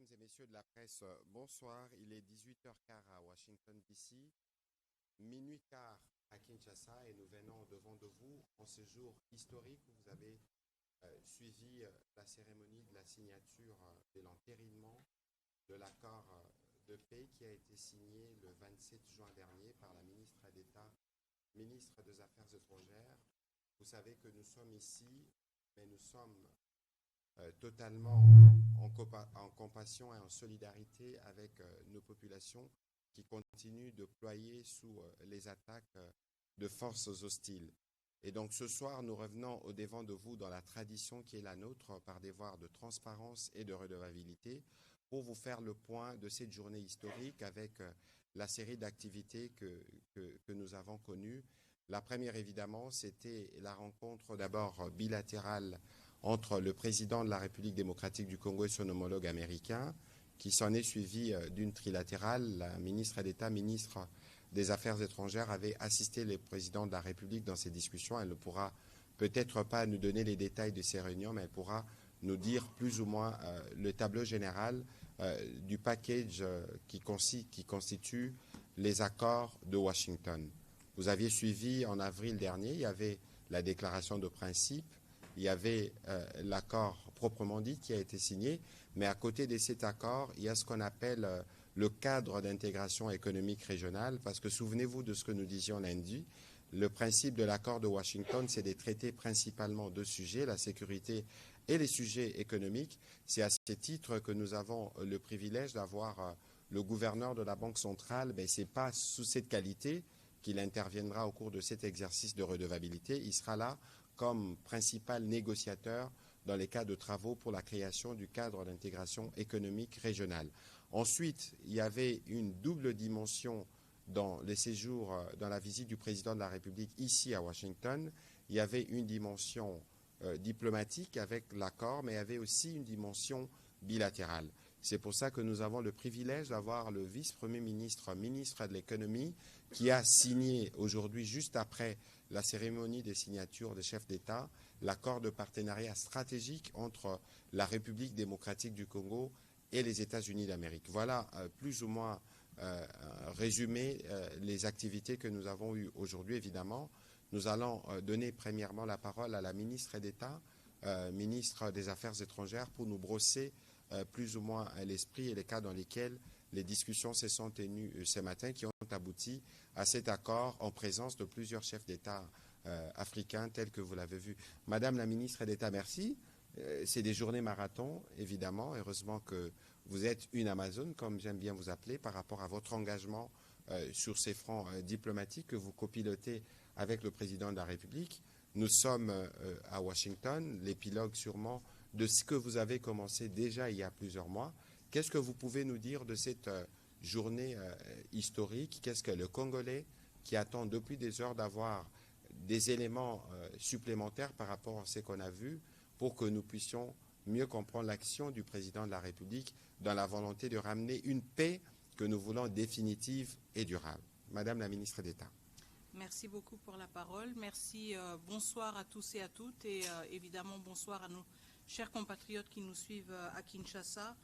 Mesdames et messieurs de la presse, bonsoir. Il est 18h15 à Washington, D.C., minuit quart à Kinshasa et nous venons devant de vous en ce jour historique où vous avez suivi la cérémonie de la signature de l'entérinement de l'accord de paix qui a été signé le 27 juin dernier par la ministre d'État, ministre des Affaires étrangères. Vous savez que nous sommes ici, mais nous sommes totalement en compassion et en solidarité avec nos populations qui continuent de ployer sous les attaques de forces hostiles. Et donc ce soir, nous revenons au devant de vous dans la tradition qui est la nôtre par des voies de transparence et de redevabilité pour vous faire le point de cette journée historique avec la série d'activités que nous avons connues. La première, évidemment, c'était la rencontre d'abord bilatérale entre le président de la République démocratique du Congo et son homologue américain, qui s'en est suivi d'une trilatérale. La ministre d'État, ministre des Affaires étrangères, avait assisté le président de la République dans ces discussions. Elle ne pourra peut-être pas nous donner les détails de ces réunions, mais elle pourra nous dire plus ou moins le tableau général du package qui constitue les accords de Washington. Vous aviez suivi en avril dernier, il y avait la déclaration de principe, il y avait l'accord proprement dit qui a été signé, mais à côté de cet accord, il y a ce qu'on appelle le cadre d'intégration économique régionale, parce que souvenez-vous de ce que nous disions lundi, le principe de l'accord de Washington, c'est de traiter principalement deux sujets, la sécurité et les sujets économiques. C'est à ce titre que nous avons le privilège d'avoir le gouverneur de la Banque centrale, mais ce n'est pas sous cette qualité qu'il interviendra au cours de cet exercice de redevabilité. Il sera là comme principal négociateur dans les cas de travaux pour la création du cadre d'intégration économique régionale. Ensuite, il y avait une double dimension dans les séjours, dans la visite du président de la République ici à Washington. Il y avait une dimension diplomatique avec l'accord, mais il y avait aussi une dimension bilatérale. C'est pour ça que nous avons le privilège d'avoir le vice-premier ministre, ministre de l'économie, qui a signé aujourd'hui, juste après la cérémonie des signatures des chefs d'État, l'accord de partenariat stratégique entre la République démocratique du Congo et les États-Unis d'Amérique. Voilà plus ou moins résumé les activités que nous avons eues aujourd'hui, évidemment. Nous allons donner premièrement la parole à la ministre d'État, ministre des Affaires étrangères, pour nous brosser plus ou moins l'esprit et les cas dans lesquels les discussions se sont tenues ce matin qui ont abouti à cet accord en présence de plusieurs chefs d'État africains tels que vous l'avez vu. Madame la ministre d'État, merci. C'est des journées marathon, évidemment. Heureusement que vous êtes une Amazone, comme j'aime bien vous appeler, par rapport à votre engagement sur ces fronts diplomatiques que vous copilotez avec le président de la République. Nous sommes à Washington, l'épilogue sûrement de ce que vous avez commencé déjà il y a plusieurs mois. Qu'est-ce que vous pouvez nous dire de cette journée historique? Qu'est-ce que le Congolais, qui attend depuis des heures d'avoir des éléments supplémentaires par rapport à ce qu'on a vu, pour que nous puissions mieux comprendre l'action du président de la République dans la volonté de ramener une paix que nous voulons définitive et durable. Madame la ministre d'État. Merci beaucoup pour la parole. Merci. Bonsoir à tous et à toutes et évidemment bonsoir à nos chers compatriotes qui nous suivent à Kinshasa,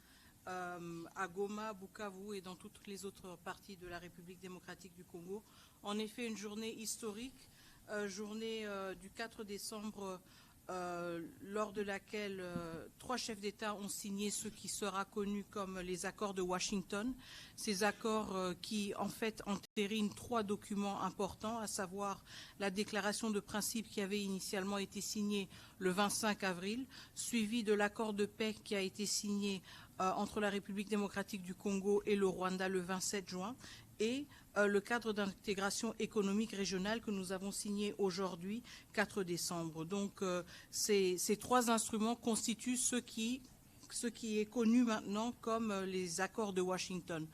à Goma, Bukavu et dans toutes les autres parties de la République démocratique du Congo. En effet, une journée historique, journée du 4 décembre, lors de laquelle trois chefs d'État ont signé ce qui sera connu comme les accords de Washington. Ces accords qui, en fait, entérinent trois documents importants, à savoir la déclaration de principe qui avait initialement été signée le 25 avril, suivi de l'accord de paix qui a été signé entre la République démocratique du Congo et le Rwanda le 27 juin, et le cadre d'intégration économique régionale que nous avons signé aujourd'hui, 4 décembre. Donc, ces trois instruments constituent ce qui est connu maintenant comme les accords de Washington.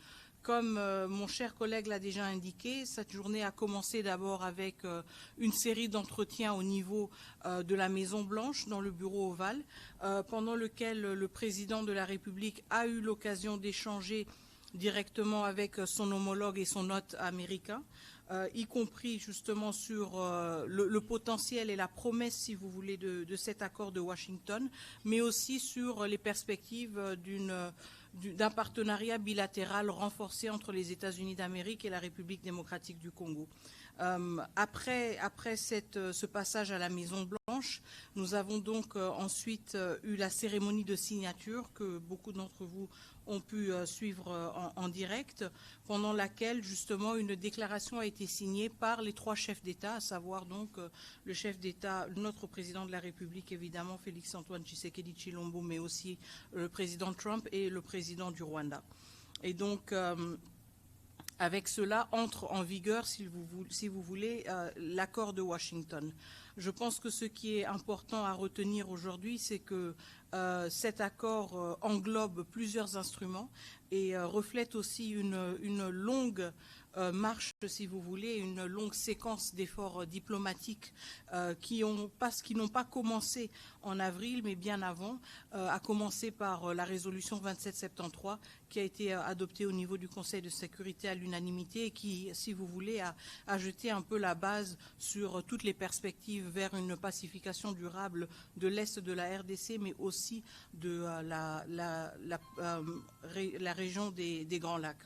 Comme mon cher collègue l'a déjà indiqué, cette journée a commencé d'abord avec une série d'entretiens au niveau de la Maison-Blanche, dans le bureau ovale, pendant lequel le président de la République a eu l'occasion d'échanger directement avec son homologue et son hôte américain, y compris justement sur le potentiel et la promesse, si vous voulez, de cet accord de Washington, mais aussi sur les perspectives d'un partenariat bilatéral renforcé entre les États-Unis d'Amérique et la République démocratique du Congo. Après ce passage à la Maison-Blanche, nous avons donc ensuite eu la cérémonie de signature que beaucoup d'entre vous ont pu suivre en direct, pendant laquelle justement une déclaration a été signée par les 3 chefs d'État, à savoir donc le chef d'État, notre président de la République évidemment, Félix-Antoine Tshisekedi Tshilombo, mais aussi le président Trump et le président du Rwanda. Et donc, avec cela, entre en vigueur, si vous voulez, l'accord de Washington. Je pense que ce qui est important à retenir aujourd'hui, c'est que cet accord englobe plusieurs instruments et reflète aussi une longue marche, si vous voulez, une longue séquence d'efforts diplomatiques qui n'ont pas commencé en avril, mais bien avant, à commencer par la résolution 2773 qui a été adoptée au niveau du Conseil de sécurité à l'unanimité et qui, si vous voulez, a jeté un peu la base sur toutes les perspectives vers une pacification durable de l'Est de la RDC, mais aussi de la région des Grands Lacs.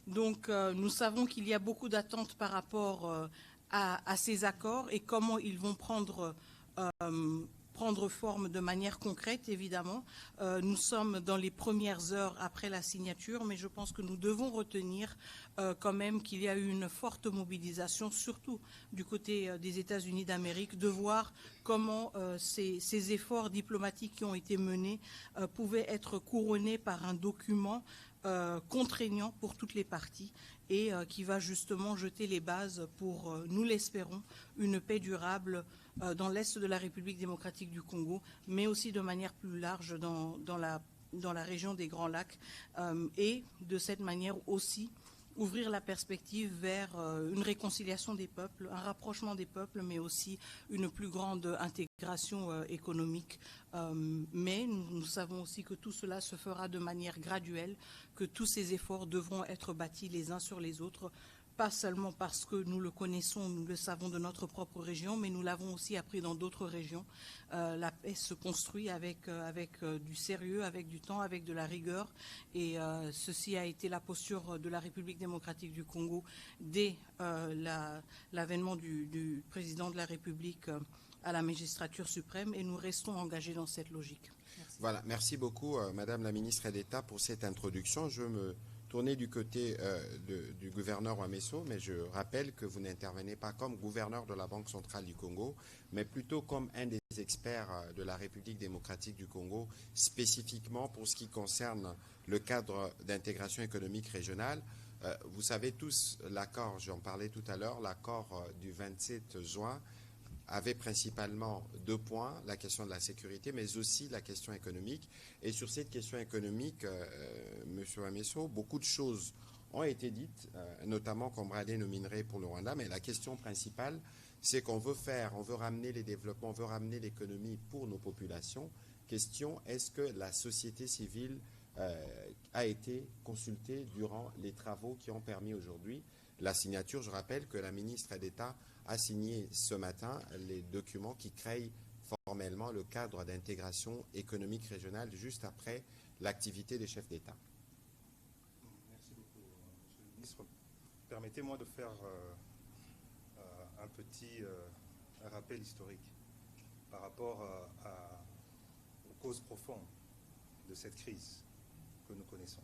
Donc, nous savons qu'il y a beaucoup d'attentes par rapport à ces accords et comment ils vont prendre forme de manière concrète, évidemment. Nous sommes dans les premières heures après la signature, mais je pense que nous devons retenir quand même qu'il y a eu une forte mobilisation, surtout du côté des États-Unis d'Amérique, de voir comment ces efforts diplomatiques qui ont été menés pouvaient être couronnés par un document contraignant pour toutes les parties et qui va justement jeter les bases pour, nous l'espérons, une paix durable dans l'Est de la République démocratique du Congo, mais aussi de manière plus large dans la région des Grands Lacs et de cette manière aussi ouvrir la perspective vers une réconciliation des peuples, un rapprochement des peuples, mais aussi une plus grande intégration économique. Mais nous savons aussi que tout cela se fera de manière graduelle, que tous ces efforts devront être bâtis les uns sur les autres, pas seulement parce que nous le connaissons, nous le savons de notre propre région, mais nous l'avons aussi appris dans d'autres régions. La paix se construit avec du sérieux, avec du temps, avec de la rigueur. Et ceci a été la posture de la République démocratique du Congo dès l'avènement du président de la République à la magistrature suprême. Et nous restons engagés dans cette logique. Merci. Voilà, merci beaucoup, Madame la ministre d'État, pour cette introduction. Je me tourner du côté du gouverneur Wameso, mais je rappelle que vous n'intervenez pas comme gouverneur de la Banque centrale du Congo, mais plutôt comme un des experts de la République démocratique du Congo, spécifiquement pour ce qui concerne le cadre d'intégration économique régionale. Vous savez tous, l'accord, j'en parlais tout à l'heure, l'accord du 27 juin avait principalement 2 points, la question de la sécurité, mais aussi la question économique. Et sur cette question économique, M. Wameso, beaucoup de choses ont été dites, notamment qu'on bralait nos minerais pour le Rwanda, mais la question principale, c'est qu'on veut ramener les développements, on veut ramener l'économie pour nos populations. Question, est-ce que la société civile a été consultée durant les travaux qui ont permis aujourd'hui la signature? Je rappelle que la ministre d'État a signé ce matin les documents qui créent formellement le cadre d'intégration économique régionale juste après l'activité des chefs d'État. Merci beaucoup, Monsieur le ministre. Permettez-moi de faire un petit rappel historique par rapport aux causes profondes de cette crise que nous connaissons.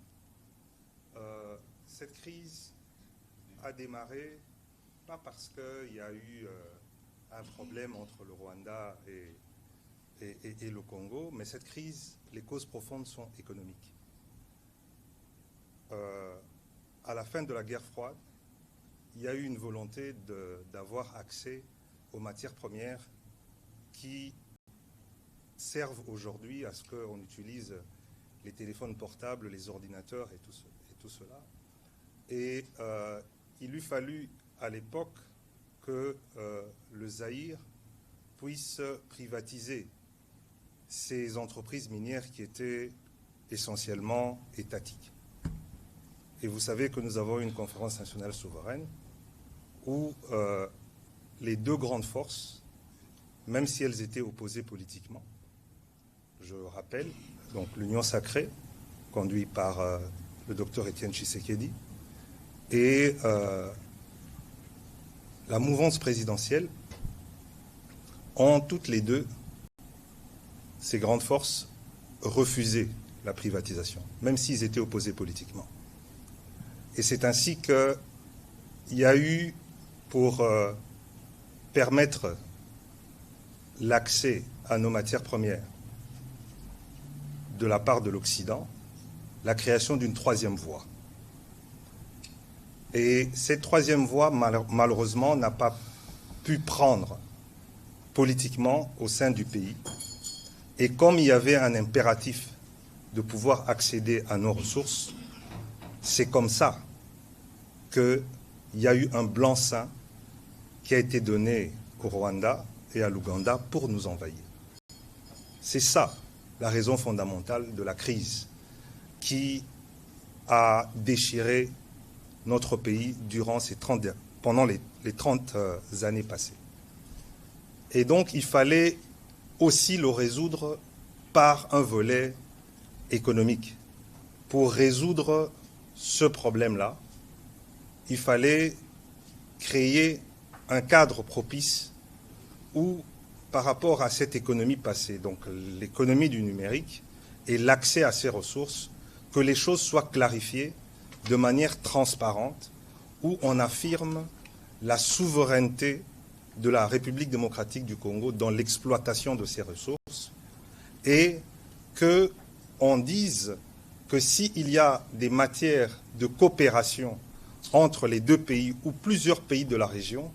Cette crise a démarré pas parce qu'il y a eu un problème entre le Rwanda et le Congo, mais cette crise, les causes profondes sont économiques. À la fin de la guerre froide, il y a eu une volonté d'avoir accès aux matières premières qui servent aujourd'hui à ce qu'on utilise les téléphones portables, les ordinateurs et tout cela. Et il lui fallut à l'époque que le Zaïre puisse privatiser ces entreprises minières qui étaient essentiellement étatiques. Et vous savez que nous avons une conférence nationale souveraine où les 2 grandes forces, même si elles étaient opposées politiquement, je rappelle, donc l'Union sacrée conduit par le docteur Étienne Tshisekedi, et la mouvance présidentielle ont toutes les deux, ces grandes forces, refusé la privatisation, même s'ils étaient opposés politiquement. Et c'est ainsi qu'il y a eu, pour permettre l'accès à nos matières premières de la part de l'Occident, la création d'une troisième voie. Et cette troisième voie, malheureusement, n'a pas pu prendre politiquement au sein du pays. Et comme il y avait un impératif de pouvoir accéder à nos ressources, c'est comme ça qu'il y a eu un blanc-seing qui a été donné au Rwanda et à l'Ouganda pour nous envahir. C'est ça la raison fondamentale de la crise qui a déchiré notre pays pendant les 30 années passées. Et donc, il fallait aussi le résoudre par un volet économique. Pour résoudre ce problème-là, il fallait créer un cadre propice où, par rapport à cette économie passée, donc l'économie du numérique et l'accès à ces ressources, que les choses soient clarifiées de manière transparente, où on affirme la souveraineté de la République démocratique du Congo dans l'exploitation de ces ressources, et qu'on dise que s'il y a des matières de coopération entre les deux pays ou plusieurs pays de la région,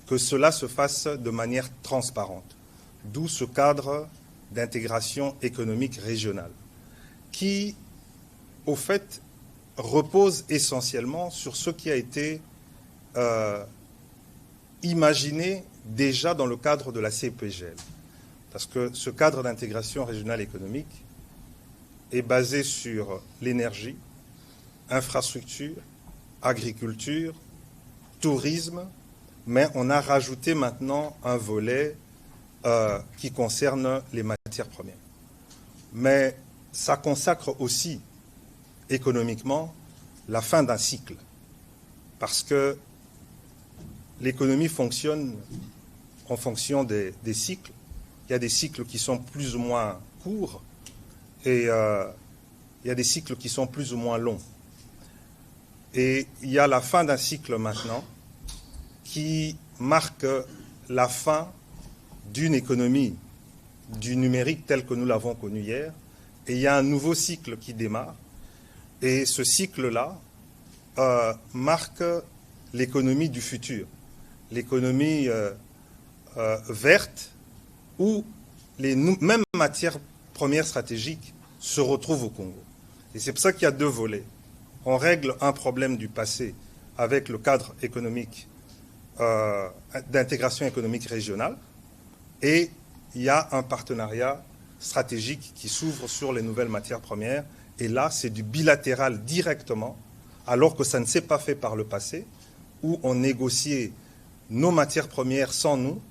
que cela se fasse de manière transparente. D'où ce cadre d'intégration économique régionale, qui, au fait, repose essentiellement sur ce qui a été imaginé déjà dans le cadre de la CEPGL. Parce que ce cadre d'intégration régionale économique est basé sur l'énergie, infrastructure, agriculture, tourisme, mais on a rajouté maintenant un volet qui concerne les matières premières. Mais ça consacre aussi économiquement la fin d'un cycle, parce que l'économie fonctionne en fonction des cycles. Il y a des cycles qui sont plus ou moins courts et il y a des cycles qui sont plus ou moins longs. Et il y a la fin d'un cycle maintenant qui marque la fin d'une économie du numérique telle que nous l'avons connue hier. Et il y a un nouveau cycle qui démarre. Et ce cycle-là marque l'économie du futur, l'économie verte, où les mêmes matières premières stratégiques se retrouvent au Congo. Et c'est pour ça qu'il y a deux volets. On règle un problème du passé avec le cadre économique d'intégration économique régionale, et il y a un partenariat stratégique qui s'ouvre sur les nouvelles matières premières. Et là, c'est du bilatéral directement, alors que ça ne s'est pas fait par le passé, où on négociait nos matières premières sans nous.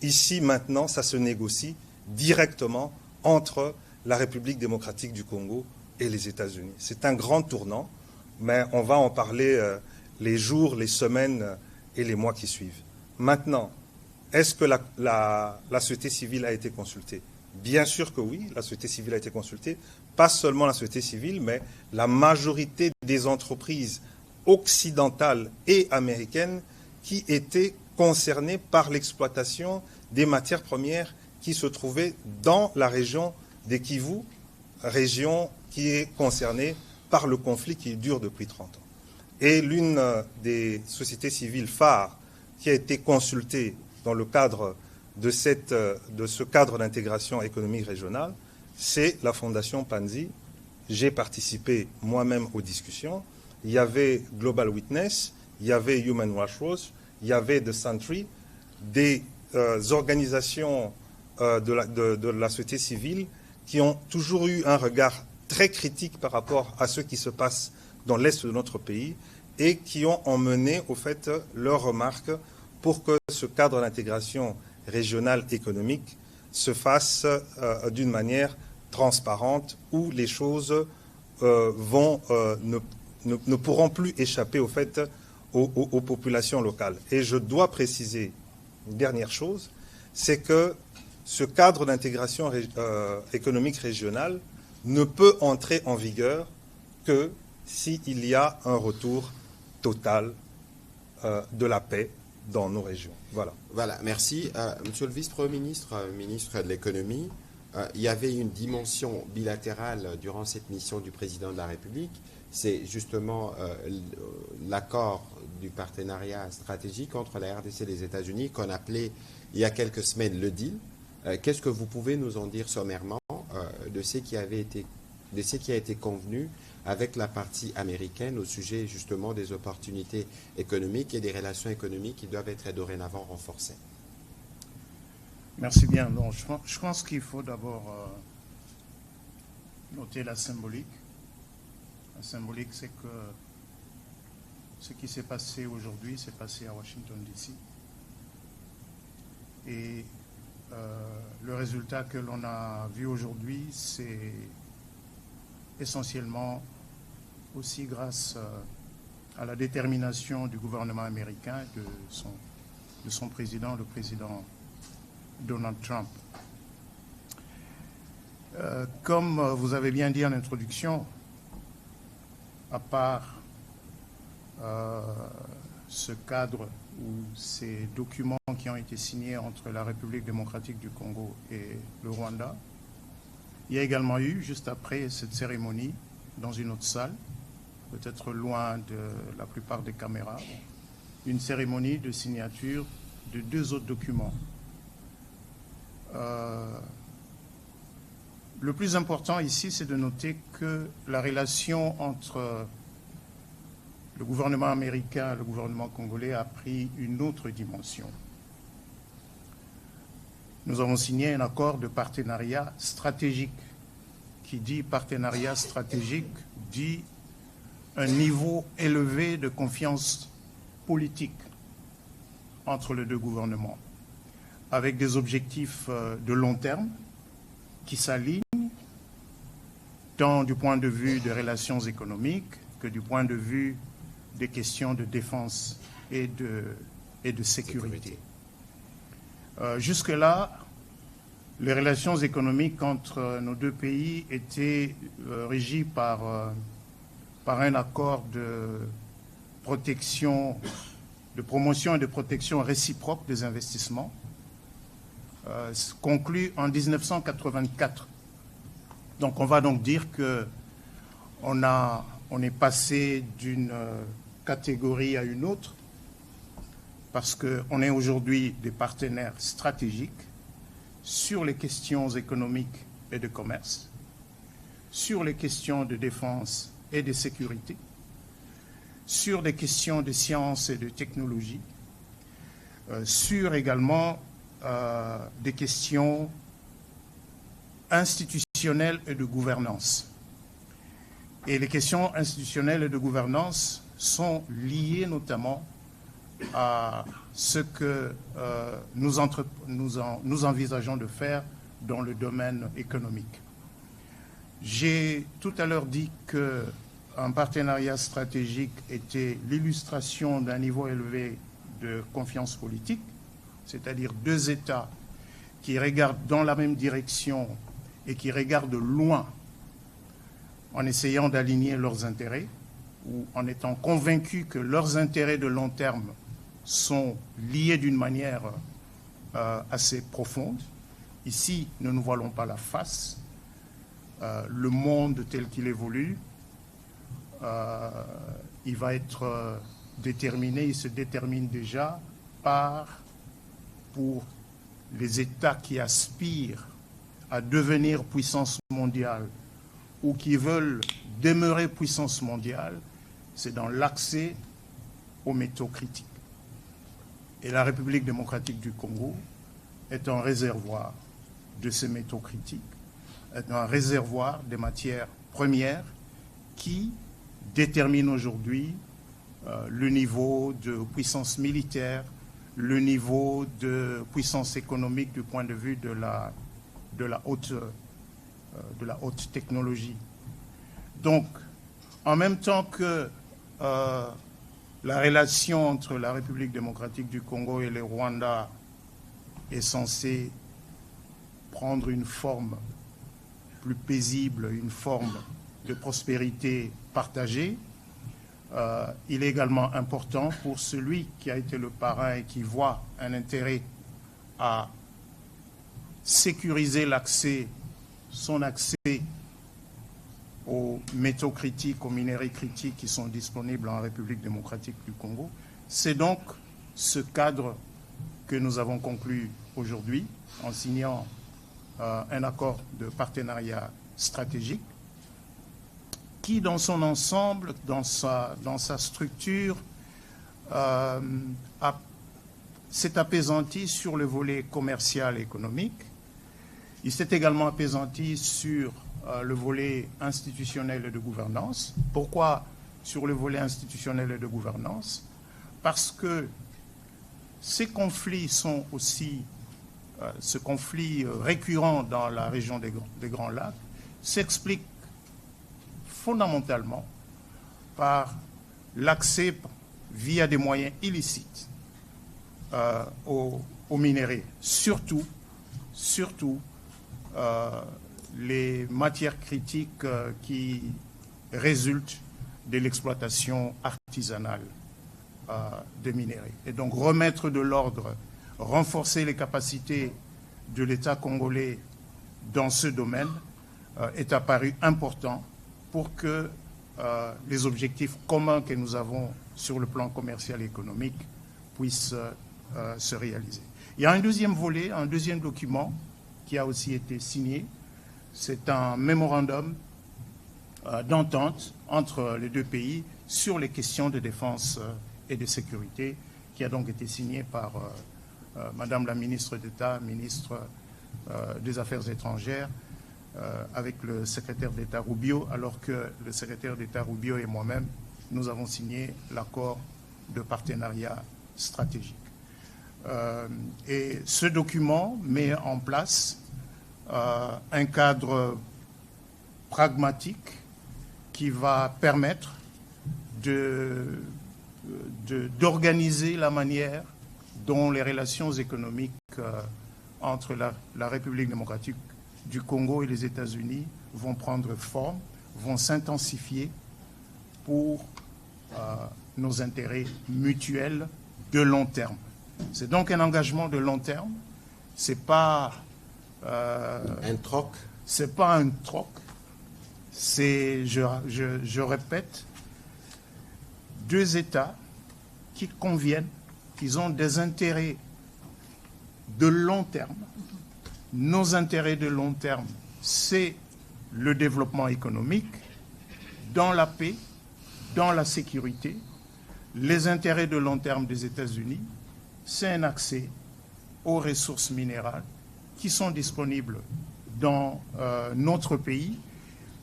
Ici, maintenant, ça se négocie directement entre la République démocratique du Congo et les États-Unis. C'est un grand tournant, mais on va en parler les jours, les semaines et les mois qui suivent. Maintenant, est-ce que la société civile a été consultée? Bien sûr que oui, la société civile a été consultée. Pas seulement la société civile, mais la majorité des entreprises occidentales et américaines qui étaient concernées par l'exploitation des matières premières qui se trouvaient dans la région des Kivu, région qui est concernée par le conflit qui dure depuis 30 ans. Et l'une des sociétés civiles phares qui a été consultée dans le cadre de ce cadre d'intégration économique régionale, c'est la Fondation Panzi. J'ai participé moi-même aux discussions. Il y avait Global Witness, il y avait Human Rights Watch, il y avait The Sentry, des organisations de la société civile qui ont toujours eu un regard très critique par rapport à ce qui se passe dans l'est de notre pays et qui ont emmené au fait leurs remarques pour que ce cadre d'intégration régionale économique se fasse d'une manière transparente, où les choses ne pourront plus échapper au fait aux populations locales. Et je dois préciser une dernière chose, c'est que ce cadre d'intégration économique régionale ne peut entrer en vigueur que s'il y a un retour total de la paix dans nos régions. Voilà. Voilà, merci. Monsieur le vice-premier ministre, ministre de l'économie, il y avait une dimension bilatérale durant cette mission du président de la République. C'est justement l'accord du partenariat stratégique entre la RDC et les États-Unis qu'on appelait il y a quelques semaines le deal. Qu'est-ce que vous pouvez nous en dire sommairement de ce qui a été convenu avec la partie américaine au sujet justement des opportunités économiques et des relations économiques qui doivent être dorénavant renforcées? Merci bien. Donc, je pense qu'il faut d'abord noter la symbolique. La symbolique, c'est que ce qui s'est passé aujourd'hui s'est passé à Washington, D.C. Et le résultat que l'on a vu aujourd'hui, c'est essentiellement aussi grâce à la détermination du gouvernement américain et de son président, le président Donald Trump. Comme vous avez bien dit en introduction, à part ce cadre ou ces documents qui ont été signés entre la République démocratique du Congo et le Rwanda, il y a également eu, juste après cette cérémonie, dans une autre salle, peut-être loin de la plupart des caméras, une cérémonie de signature de 2 autres documents. Le plus important ici, c'est de noter que la relation entre le gouvernement américain et le gouvernement congolais a pris une autre dimension. Nous avons signé un accord de partenariat stratégique. Qui dit partenariat stratégique dit un niveau élevé de confiance politique entre les 2 gouvernements, avec des objectifs de long terme qui s'alignent tant du point de vue des relations économiques que du point de vue des questions de défense et de sécurité. Jusque-là, les relations économiques entre nos 2 pays étaient régies par un accord de promotion et de protection réciproque des investissements, conclu en 1984. Donc on va donc dire qu'on est passé d'une catégorie à une autre, parce qu'on est aujourd'hui des partenaires stratégiques sur les questions économiques et de commerce, sur les questions de défense et de sécurité, sur des questions de sciences et de technologie, sur également des questions institutionnelles et de gouvernance. Et les questions institutionnelles et de gouvernance sont liées notamment à ce que nous envisageons de faire dans le domaine économique. J'ai tout à l'heure dit qu'un partenariat stratégique était l'illustration d'un niveau élevé de confiance politique, c'est-à-dire 2 États qui regardent dans la même direction et qui regardent loin en essayant d'aligner leurs intérêts ou en étant convaincus que leurs intérêts de long terme sont liés d'une manière assez profonde. Ici, ne nous voilons pas la face. Le monde tel qu'il évolue, il va être déterminé, il se détermine déjà pour les États qui aspirent à devenir puissance mondiale ou qui veulent demeurer puissance mondiale, c'est dans l'accès aux métaux critiques. Et la République démocratique du Congo est un réservoir de ces métaux critiques, est un réservoir des matières premières qui détermine aujourd'hui le niveau de puissance militaire, le niveau de puissance économique du point de vue de la haute technologie. Donc, en même temps que la relation entre la République démocratique du Congo et le Rwanda est censée prendre une forme plus paisible, une forme de prospérité partagée, il est également important pour celui qui a été le parrain et qui voit un intérêt à sécuriser son accès aux métaux critiques, aux minéraux critiques qui sont disponibles en République démocratique du Congo. C'est donc ce cadre que nous avons conclu aujourd'hui en signant un accord de partenariat stratégique qui, dans son ensemble, dans sa structure, s'est apaisanti sur le volet commercial et économique. Il s'est également apaisanti sur le volet institutionnel et de gouvernance. Pourquoi sur le volet institutionnel et de gouvernance? Parce que ces conflits sont aussi, ce conflit récurrent dans la région des Grands Lacs s'explique fondamentalement par l'accès via des moyens illicites aux minéraux, surtout les matières critiques qui résultent de l'exploitation artisanale des minéraux. Et donc remettre de l'ordre, renforcer les capacités de l'État congolais dans ce domaine est apparu important pour que les objectifs communs que nous avons sur le plan commercial et économique puissent se réaliser. Il y a un deuxième volet, un deuxième document qui a aussi été signé. C'est un mémorandum d'entente entre les deux pays sur les questions de défense et de sécurité qui a donc été signé par Madame la ministre d'État, ministre des Affaires étrangères, avec le secrétaire d'État Rubio, alors que le secrétaire d'État Rubio et moi-même, nous avons signé l'accord de partenariat stratégique. Et ce document met en place un cadre pragmatique qui va permettre d'organiser la manière dont les relations économiques entre la République démocratique du Congo et les États-Unis vont prendre forme, vont s'intensifier pour nos intérêts mutuels de long terme. C'est donc un engagement de long terme. C'est pas un troc. C'est pas un troc. C'est, je répète, deux États qui conviennent, qui ont des intérêts de long terme. Nos intérêts de long terme, c'est le développement économique, dans la paix, dans la sécurité. Les intérêts de long terme des États-Unis, c'est un accès aux ressources minérales qui sont disponibles dans notre pays,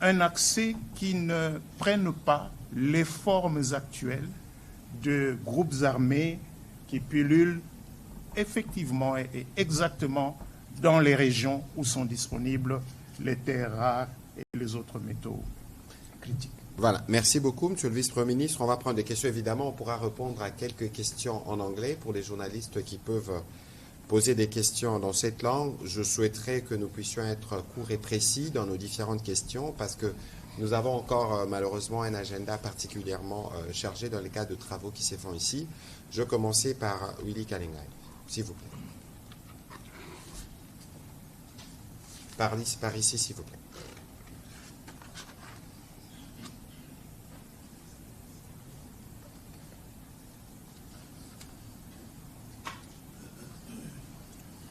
un accès qui ne prenne pas les formes actuelles de groupes armés qui pullulent effectivement et exactement dans les régions où sont disponibles les terres rares et les autres métaux critiques. Voilà, merci beaucoup, Monsieur le Vice-Premier ministre. On va prendre des questions, évidemment. On pourra répondre à quelques questions en anglais pour les journalistes qui peuvent poser des questions dans cette langue. Je souhaiterais que nous puissions être courts et précis dans nos différentes questions parce que nous avons encore malheureusement un agenda particulièrement chargé dans les cas de travaux qui se font ici. Je vais commencer par Willy Kalengai, s'il vous plaît. Par ici, s'il vous plaît.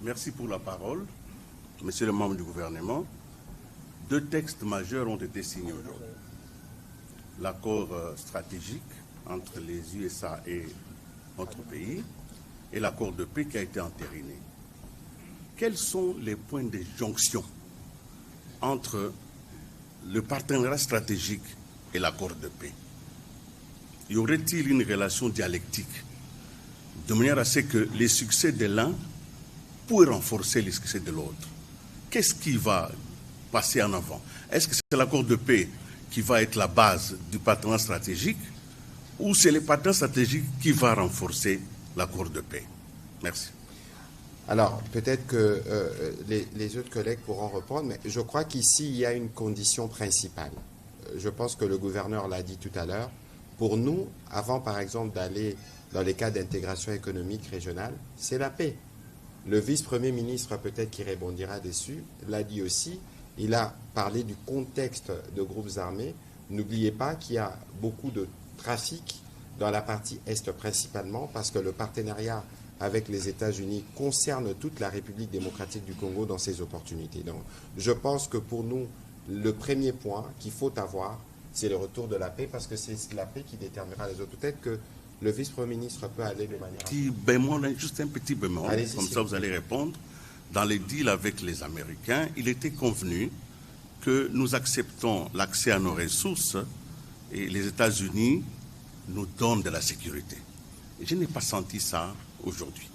Merci pour la parole, Monsieur le membre du gouvernement. Deux textes majeurs ont été signés aujourd'hui. L'accord stratégique entre les USA et notre pays et l'accord de paix qui a été entériné. Quels sont les points de jonction entre le partenariat stratégique et l'accord de paix? Y aurait-il une relation dialectique de manière à ce que les succès de l'un pour renforcer les succès de l'autre? Qu'est-ce qui va passer en avant? Est-ce que c'est l'accord de paix qui va être la base du partenariat stratégique ou c'est le partenariat stratégique qui va renforcer l'accord de paix? Merci. Alors, peut-être que les autres collègues pourront répondre, mais je crois qu'ici, il y a une condition principale. Je pense que le gouverneur l'a dit tout à l'heure. Pour nous, avant, par exemple, d'aller dans les cas d'intégration économique régionale, c'est la paix. Le vice-premier ministre, peut-être qui répondra dessus, l'a dit aussi. Il a parlé du contexte de groupes armés. N'oubliez pas qu'il y a beaucoup de trafic dans la partie Est principalement, parce que le partenariat avec les États-Unis concerne toute la République démocratique du Congo dans ses opportunités. Donc, je pense que pour nous, le premier point qu'il faut avoir, c'est le retour de la paix, parce que c'est la paix qui déterminera les autres. Peut-être que le vice-premier ministre peut aller de manière... Petit bémol, juste un petit bémol, comme ça vous allez répondre. Dans les deals avec les Américains, il était convenu que nous acceptons l'accès à nos ressources et les États-Unis nous donnent de la sécurité. Et je n'ai pas senti ça aujourd'hui.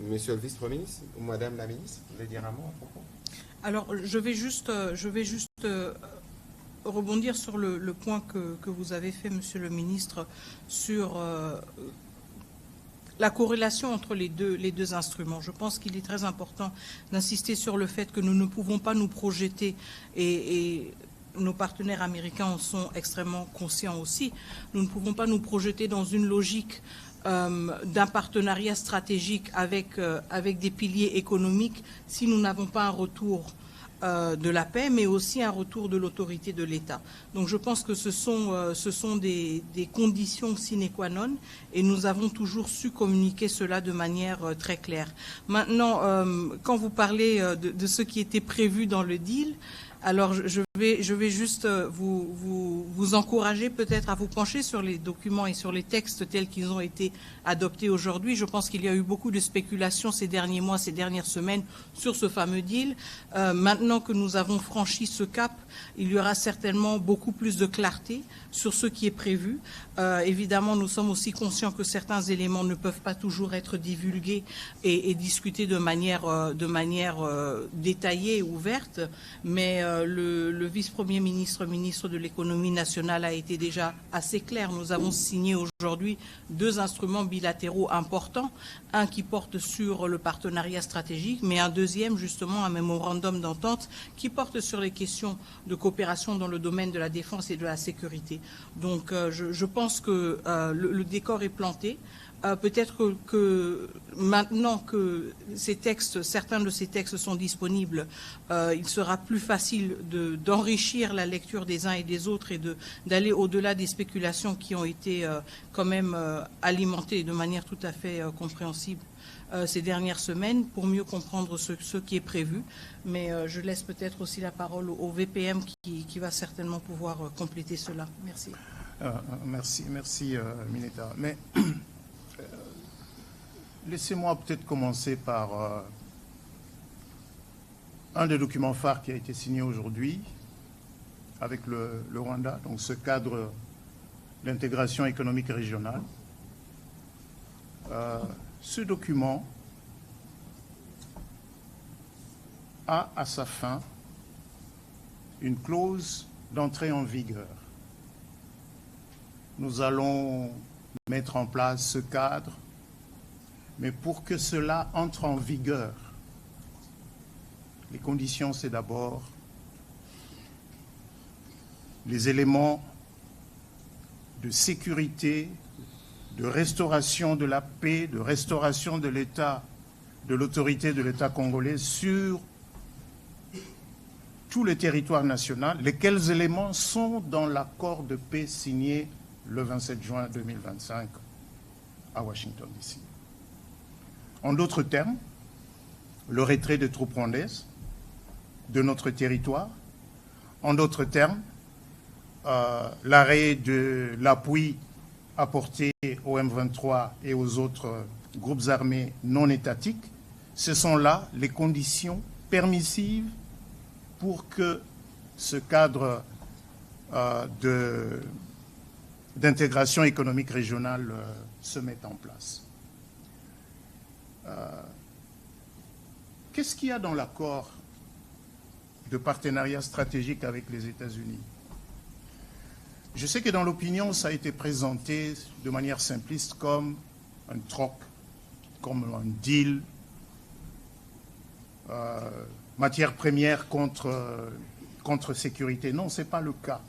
Monsieur le vice-premier ministre ou madame la ministre, vous voulez dire un mot à propos? Alors, je vais juste rebondir sur le point que vous avez fait, monsieur le ministre, sur la corrélation entre les deux instruments. Je pense qu'il est très important d'insister sur le fait que nous ne pouvons pas nous projeter, et nos partenaires américains en sont extrêmement conscients aussi, nous ne pouvons pas nous projeter dans une logique d'un partenariat stratégique avec des piliers économiques si nous n'avons pas un retour de la paix, mais aussi un retour de l'autorité de l'État. Donc je pense que ce sont des conditions sine qua non, et nous avons toujours su communiquer cela de manière très claire. Maintenant, quand vous parlez de ce qui était prévu dans le deal, alors je vais juste vous encourager peut-être à vous pencher sur les documents et sur les textes tels qu'ils ont été adoptés aujourd'hui. Je pense qu'il y a eu beaucoup de spéculations ces derniers mois, ces dernières semaines sur ce fameux deal. Maintenant que nous avons franchi ce cap, il y aura certainement beaucoup plus de clarté sur ce qui est prévu. Évidemment, nous sommes aussi conscients que certains éléments ne peuvent pas toujours être divulgués et discutés de manière détaillée, ouverte, mais le vice-premier ministre, ministre de l'économie nationale, a été déjà assez clair. Nous avons signé aujourd'hui 2 instruments bilatéraux importants, un qui porte sur le partenariat stratégique, mais un deuxième, justement, un mémorandum d'entente qui porte sur les questions de coopération dans le domaine de la défense et de la sécurité. Donc, je pense que le décor est planté. Peut-être que maintenant que certains de ces textes sont disponibles, il sera plus facile d'enrichir la lecture des uns et des autres et d'aller au-delà des spéculations qui ont été quand même alimentées de manière tout à fait compréhensible ces dernières semaines pour mieux comprendre ce qui est prévu. Mais je laisse peut-être aussi la parole au VPM qui va certainement pouvoir compléter cela. Merci. Merci, Mineta. Mais laissez-moi peut-être commencer par un des documents phares qui a été signé aujourd'hui avec le Rwanda, donc ce cadre d'intégration économique régionale. Ce document a à sa fin une clause d'entrée en vigueur. Nous allons mettre en place ce cadre, mais pour que cela entre en vigueur, les conditions, c'est d'abord les éléments de sécurité, de restauration de la paix, de restauration de l'État, de l'autorité de l'État congolais sur tout le territoire national, lesquels éléments sont dans l'accord de paix signé le 27 juin 2025 à Washington, D.C. En d'autres termes, le retrait des troupes rwandaises de notre territoire. En d'autres termes, l'arrêt de l'appui apporté au M23 et aux autres groupes armés non étatiques. Ce sont là les conditions permissives pour que ce cadre d'intégration économique régionale se mette en place. Qu'est-ce qu'il y a dans l'accord de partenariat stratégique avec les États-Unis? Je sais que dans l'opinion, ça a été présenté de manière simpliste comme un troc, comme un deal, matière première contre sécurité. Non, ce n'est pas le cas.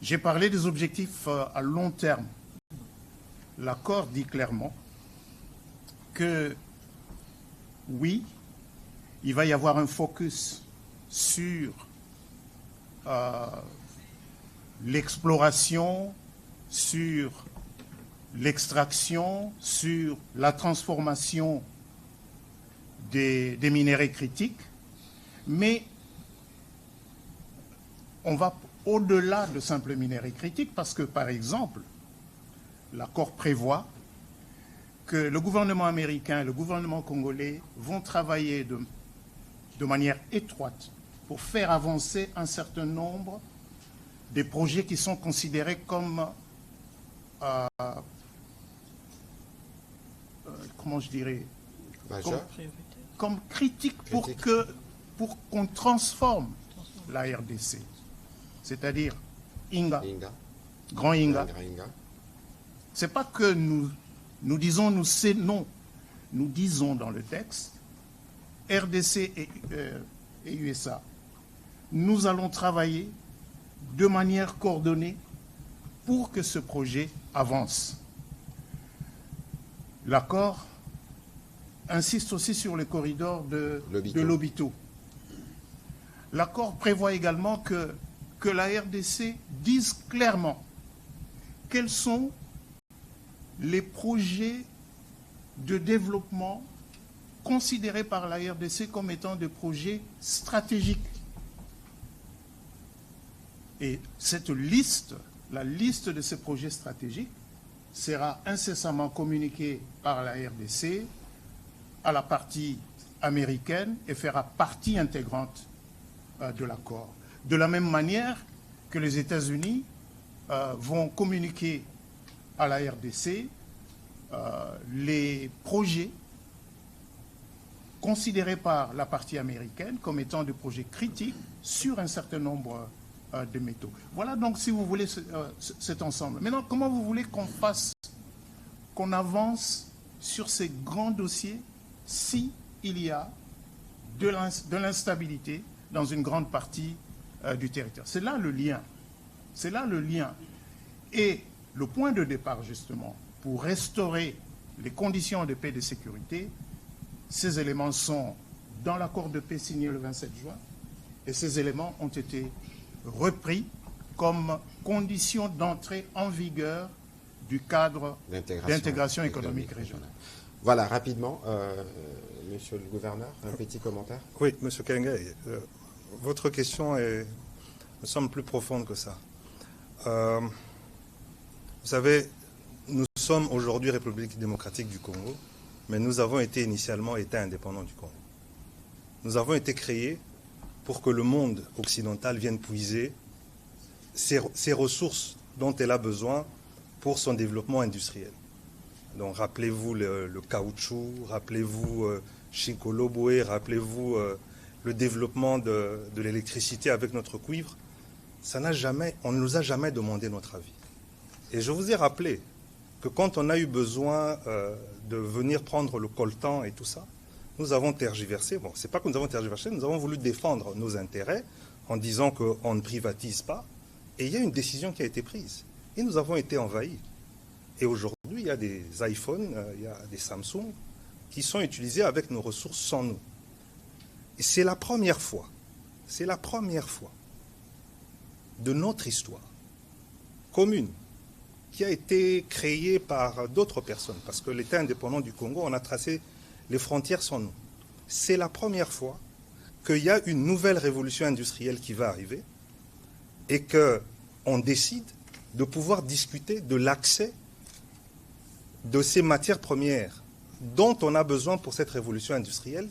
J'ai parlé des objectifs à long terme. L'accord dit clairement que, oui, il va y avoir un focus sur l'exploration, sur l'extraction, sur la transformation des minéraux critiques, mais on va au-delà de simples minéraux critiques parce que, par exemple, l'accord prévoit que le gouvernement américain et le gouvernement congolais vont travailler de manière étroite pour faire avancer un certain nombre des projets qui sont considérés comme, comment je dirais, comme critiques pour qu'on transforme la RDC. C'est-à-dire Inga, Grand Inga. Ce n'est pas que nous disons non. Nous disons dans le texte, RDC et USA, nous allons travailler de manière coordonnée pour que ce projet avance. L'accord insiste aussi sur le corridor de Lobito. L'accord prévoit également que la RDC dise clairement quels sont les projets de développement considérés par la RDC comme étant des projets stratégiques. Et cette liste, la liste de ces projets stratégiques, sera incessamment communiquée par la RDC à la partie américaine et fera partie intégrante de l'accord. De la même manière que les États-Unis vont communiquer à la RDC les projets considérés par la partie américaine comme étant des projets critiques sur un certain nombre de métaux. Voilà donc, si vous voulez, cet ensemble. Maintenant, comment vous voulez qu'on avance sur ces grands dossiers si il y a de l'instabilité dans une grande partie du territoire? C'est là le lien. C'est là le lien. Et le point de départ, justement, pour restaurer les conditions de paix et de sécurité, ces éléments sont dans l'accord de paix signé le 27 juin, et ces éléments ont été repris comme condition d'entrée en vigueur du cadre d'intégration économique régionale. Voilà, rapidement, monsieur le gouverneur, un petit commentaire. Oui, monsieur Kengay, votre question me semble plus profonde que ça. Vous savez, nous sommes aujourd'hui République démocratique du Congo, mais nous avons été initialement État indépendant du Congo. Nous avons été créés pour que le monde occidental vienne puiser ses ressources dont elle a besoin pour son développement industriel. Donc rappelez-vous le caoutchouc, rappelez-vous Chikoloboué, rappelez-vous le développement de l'électricité avec notre cuivre. On ne nous a jamais demandé notre avis. Et je vous ai rappelé que quand on a eu besoin de venir prendre le coltan et tout ça, nous avons tergiversé. Bon, c'est pas que nous avons tergiversé, nous avons voulu défendre nos intérêts en disant qu'on ne privatise pas. Et il y a une décision qui a été prise. Et nous avons été envahis. Et aujourd'hui, il y a des iPhones, il y a des Samsung qui sont utilisés avec nos ressources sans nous. Et c'est la première fois de notre histoire commune qui a été créée par d'autres personnes. Parce que l'État indépendant du Congo, on a tracé les frontières sans nous. C'est la première fois qu'il y a une nouvelle révolution industrielle qui va arriver et qu'on décide de pouvoir discuter de l'accès de ces matières premières dont on a besoin pour cette révolution industrielle.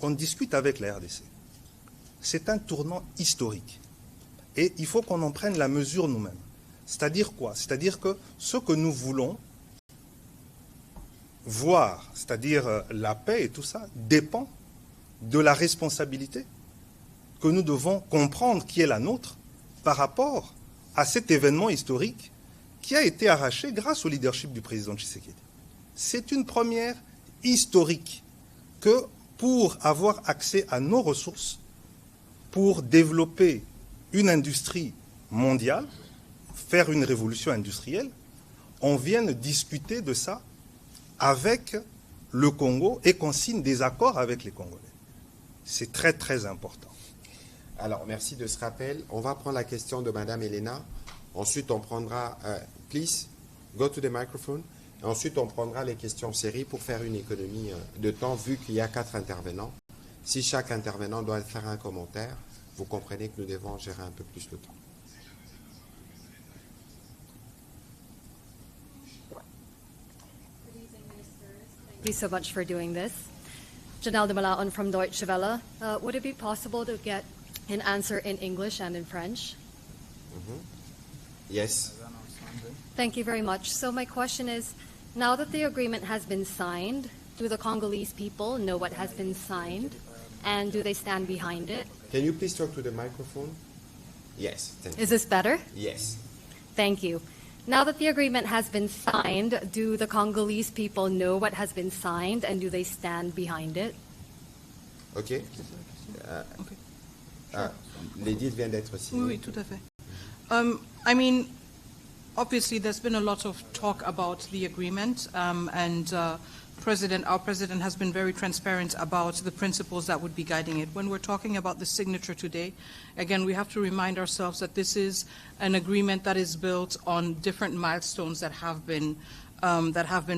On discute avec la RDC. C'est un tournant historique. Et il faut qu'on en prenne la mesure nous-mêmes. C'est-à-dire quoi? C'est-à-dire que ce que nous voulons voir, c'est-à-dire la paix et tout ça, dépend de la responsabilité que nous devons comprendre qui est la nôtre par rapport à cet événement historique qui a été arraché grâce au leadership du président Tshisekedi. C'est une première historique que pour avoir accès à nos ressources, pour développer une industrie mondiale, faire une révolution industrielle, on vienne discuter de ça avec le Congo et qu'on signe des accords avec les Congolais. C'est très très important. Alors, merci de ce rappel. On va prendre la question de Madame Elena. Ensuite, on prendra... please, go to the microphone. Et ensuite, on prendra les questions série pour faire une économie de temps, vu qu'il y a 4 intervenants. Si chaque intervenant doit faire un commentaire, vous comprenez que nous devons gérer un peu plus le temps. Thank you so much for doing this. Janelle de Malaon from Deutsche Welle. Would it be possible to get an answer in English and in French? Yes. Thank you very much. So my question is, now that the agreement has been signed, do the Congolese people know what has been signed, and do they stand behind it? Can you please talk to the microphone? Yes, thank you. Is this better? Yes. Thank you. Now that the agreement has been signed, do the Congolese people know what has been signed, and do they stand behind it? OK. L'édit vient d'être signé. Oui, tout à fait. I mean, obviously, there's been a lot of talk about the agreement, and our president has been very transparent about the principles that would be guiding it. When we're talking about the signature today, again, we have to remind ourselves that this is an agreement that is built on different milestones that have been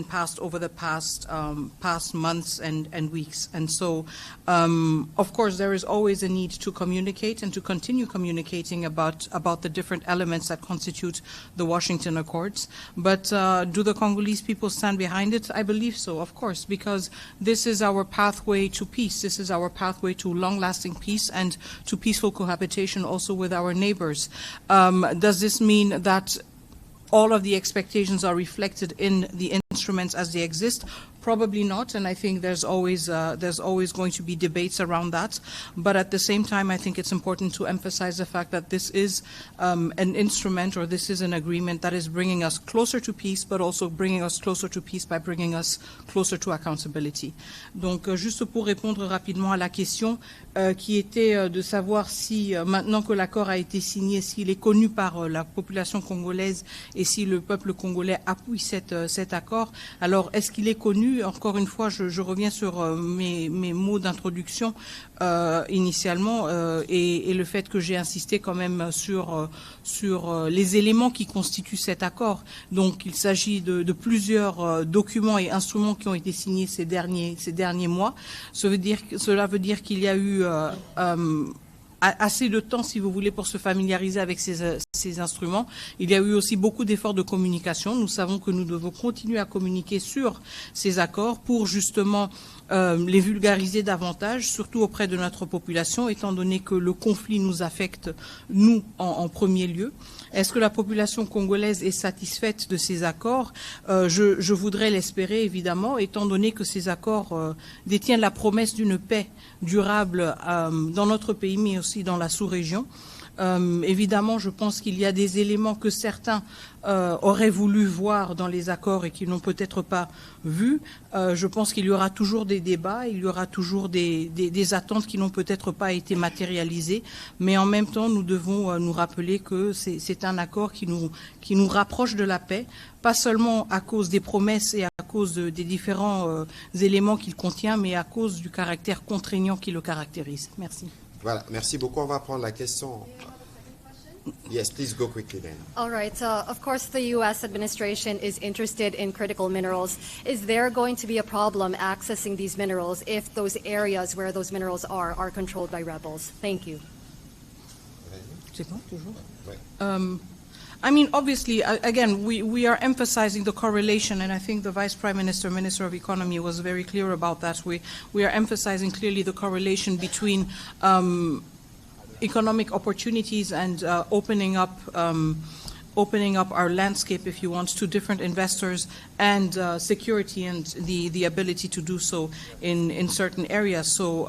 passed over the past months and weeks. And so, of course, there is always a need to communicate and to continue communicating about the different elements that constitute the Washington Accords. But do the Congolese people stand behind it? I believe so, of course, because this is our pathway to peace. This is our pathway to long-lasting peace and to peaceful cohabitation also with our neighbors. Does this mean that all of the expectations are reflected in the instruments as they exist? Probably not, and I think there's always going to be debates around that. But at the same time, I think it's important to emphasize the fact that this is an instrument, or this is an agreement that is bringing us closer to peace, but also bringing us closer to peace by bringing us closer to accountability. Donc, juste pour répondre rapidement à la question qui était de savoir si, maintenant que l'accord a été signé, s'il est connu par la population congolaise et si le peuple congolais appuie cet accord. Alors, est-ce qu'il est connu? Encore une fois, je reviens sur mes mots d'introduction initialement et le fait que j'ai insisté quand même sur les éléments qui constituent cet accord. Donc, il s'agit de plusieurs documents et instruments qui ont été signés ces derniers mois. Cela veut dire qu'il y a eu assez de temps, si vous voulez, pour se familiariser avec ces instruments. Il y a eu aussi beaucoup d'efforts de communication. Nous savons que nous devons continuer à communiquer sur ces accords pour justement les vulgariser davantage, surtout auprès de notre population, étant donné que le conflit nous affecte, nous, en premier lieu. Est-ce que la population congolaise est satisfaite de ces accords? Je voudrais l'espérer, évidemment, étant donné que ces accords détiennent la promesse d'une paix durable dans notre pays, mais aussi dans la sous-région. Évidemment, je pense qu'il y a des éléments que certains auraient voulu voir dans les accords et qui n'ont peut-être pas vu. Je pense qu'il y aura toujours des débats, il y aura toujours des attentes qui n'ont peut-être pas été matérialisées, mais en même temps, nous devons nous rappeler que c'est un accord qui nous rapproche de la paix, pas seulement à cause des promesses et à cause des différents éléments qu'il contient, mais à cause du caractère contraignant qui le caractérise. Merci. Voilà, merci beaucoup. On va prendre la question. Yes, please go quickly then. All right. Of course, the U.S. administration is interested in critical minerals. Is there going to be a problem accessing these minerals if those areas where those minerals are controlled by rebels? Thank you. C'est bon, toujours? Ouais. I mean, obviously, again, we are emphasizing the correlation, and I think the Vice Prime Minister, Minister of Economy, was very clear about that. We are emphasizing clearly the correlation between economic opportunities and opening up our landscape, if you want, to different investors and security and the ability to do so in certain areas. So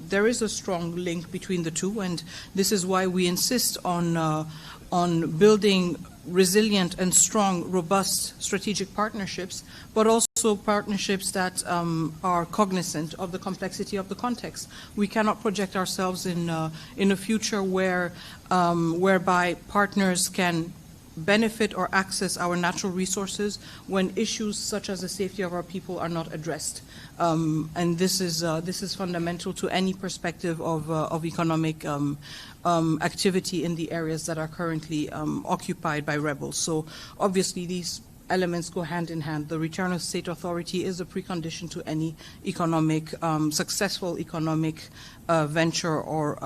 there is a strong link between the two, and this is why we insist on on building resilient and strong, robust strategic partnerships, but also partnerships that are cognizant of the complexity of the context. We cannot project ourselves in a future whereby partners can benefit or access our natural resources when issues such as the safety of our people are not addressed. And this is fundamental to any perspective of economic activity in the areas that are currently occupied by rebels. So obviously these elements go hand in hand. The return of state authority is a precondition to any economic, successful economic venture or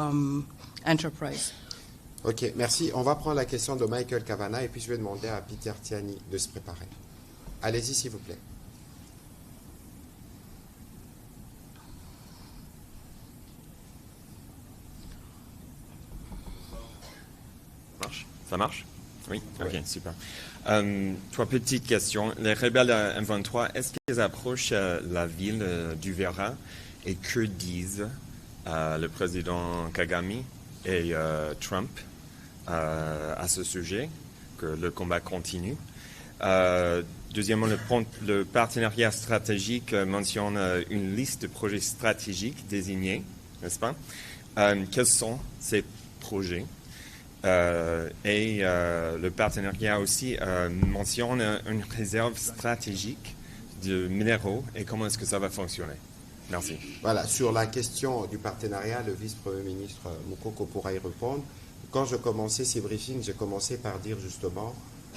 enterprise. Ok, merci. On va prendre la question de Michael Cavana et puis je vais demander à Peter Tiani de se préparer. Allez-y, s'il vous plaît. Ça marche? Oui? Ok, super. Trois petites questions. Les rebelles M23, est-ce qu'ils approchent la ville du Vera et que disent le président Kagame et Trump à ce sujet, que le combat continue? Deuxièmement, le partenariat stratégique mentionne une liste de projets stratégiques désignés, n'est-ce pas? Quels sont ces projets? Et le partenariat aussi mentionne une réserve stratégique de minéraux et comment est-ce que ça va fonctionner? Merci. Voilà, sur la question du partenariat, le vice-premier ministre Moukoko pourra y répondre. Quand je commençais ces briefings, j'ai commencé par dire justement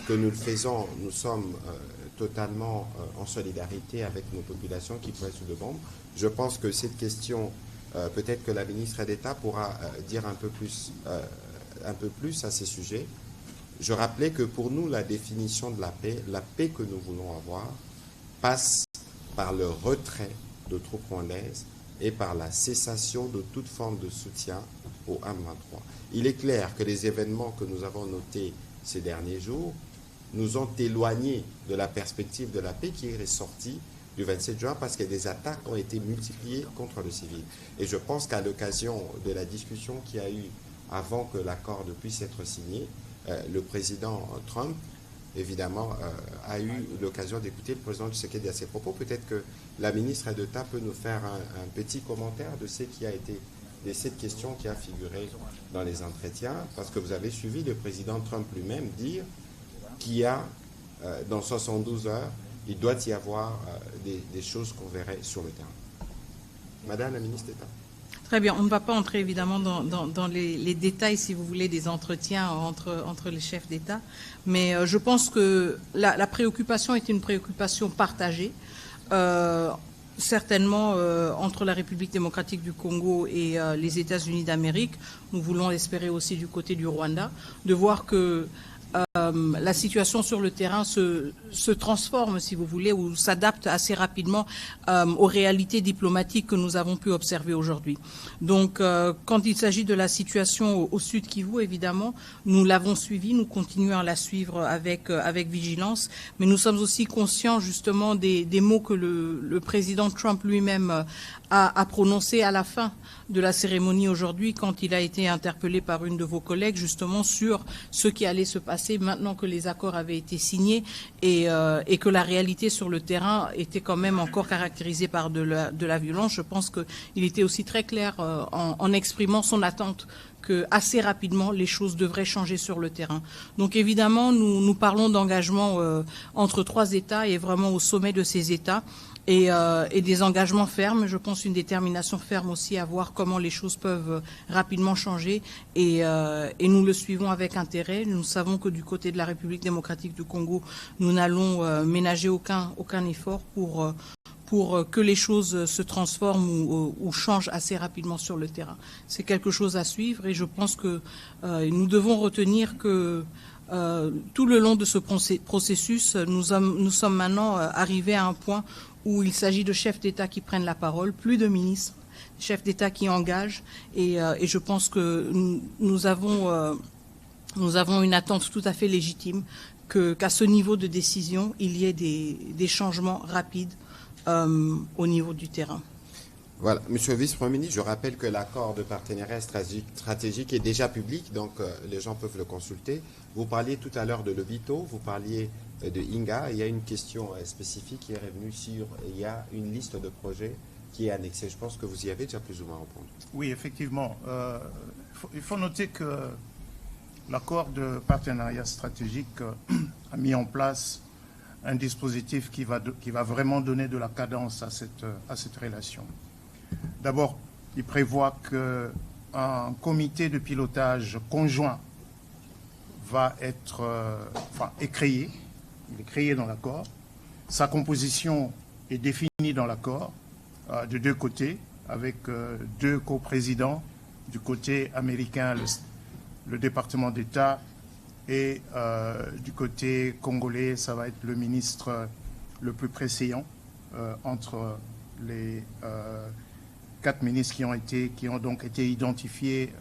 que nous le faisons, nous sommes totalement en solidarité avec nos populations qui pourraient être sous de bombes. Je pense que cette question, peut-être que la ministre d'État pourra dire un peu plus à ces sujets. Je rappelais que pour nous, la définition de la paix que nous voulons avoir, passe par le retrait de troupes rwandaises et par la cessation de toute forme de soutien au M23. Il est clair que les événements que nous avons notés ces derniers jours nous ont éloignés de la perspective de la paix qui est ressortie du 27 juin parce que des attaques ont été multipliées contre le civil. Et je pense qu'à l'occasion de la discussion qu'il y a eu avant que l'accord ne puisse être signé, le président Trump, évidemment, a eu l'occasion d'écouter le président Tshisekedi à ses propos. Peut-être que la ministre d'État peut nous faire un petit commentaire de ce qui a été, de cette question qui a figuré dans les entretiens, parce que vous avez suivi le président Trump lui-même dire qu'il y a, dans 72 heures, il doit y avoir des choses qu'on verrait sur le terrain. Madame la ministre d'État. Très bien, on ne va pas entrer évidemment dans les détails, si vous voulez, des entretiens entre les chefs d'État, mais je pense que la préoccupation est une préoccupation partagée, certainement entre la République démocratique du Congo et les États-Unis d'Amérique. Nous voulons espérer aussi du côté du Rwanda, de voir que la situation sur le terrain se transforme, si vous voulez, ou s'adapte assez rapidement aux réalités diplomatiques que nous avons pu observer aujourd'hui. Donc, quand il s'agit de la situation au Sud Kivu, évidemment, nous l'avons suivi, nous continuons à la suivre avec vigilance, mais nous sommes aussi conscients justement des mots que le président Trump lui-même a prononcés à la fin de la cérémonie aujourd'hui, quand il a été interpellé par une de vos collègues justement sur ce qui allait se passer maintenant que les accords avaient été signés et que la réalité sur le terrain était quand même encore caractérisée par de la violence. Je pense qu'il était aussi très clair en exprimant son attente que assez rapidement les choses devraient changer sur le terrain. Donc évidemment, nous parlons d'engagement entre trois États et vraiment au sommet de ces États. Et des engagements fermes, je pense une détermination ferme aussi à voir comment les choses peuvent rapidement changer et nous le suivons avec intérêt. Nous savons que du côté de la République démocratique du Congo, nous n'allons ménager aucun effort pour que les choses se transforment ou changent assez rapidement sur le terrain. C'est quelque chose à suivre et je pense que nous devons retenir que tout le long de ce processus, nous sommes maintenant arrivés à un point où il s'agit de chefs d'État qui prennent la parole, plus de ministres, chefs d'État qui engagent, et je pense que nous avons une attente tout à fait légitime qu'à ce niveau de décision, il y ait des changements rapides au niveau du terrain. Voilà, Monsieur le Vice-Premier ministre, je rappelle que l'accord de partenariat stratégique est déjà public, donc les gens peuvent le consulter. Vous parliez tout à l'heure de Lobito, vous parliez de Inga. Il y a une question spécifique qui est revenue sur, il y a une liste de projets qui est annexée. Je pense que vous y avez déjà plus ou moins répondu. Oui, effectivement. Il faut noter que l'accord de partenariat stratégique a mis en place un dispositif qui va vraiment donner de la cadence à cette relation. D'abord, il prévoit qu'un comité de pilotage conjoint va être est créé. Il est créé dans l'accord. Sa composition est définie dans l'accord de deux côtés, avec deux coprésidents. Du côté américain, le département d'État, et du côté congolais, ça va être le ministre le plus précédent entre les 4 ministres qui ont donc été identifiés,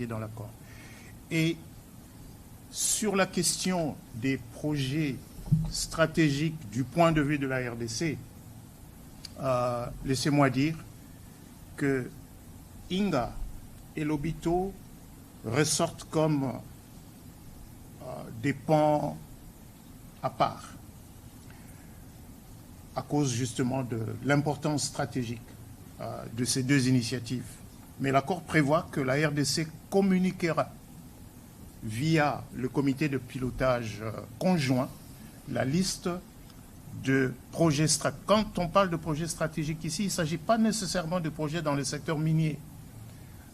dans l'accord. Et sur la question des projets stratégiques du point de vue de la RDC, laissez-moi dire que Inga et Lobito ressortent comme des pans à part, à cause justement de l'importance stratégique de ces deux initiatives. Mais l'accord prévoit que la RDC communiquera via le comité de pilotage conjoint la liste de projets stratégiques. Quand on parle de projets stratégiques ici, il ne s'agit pas nécessairement de projets dans le secteur minier.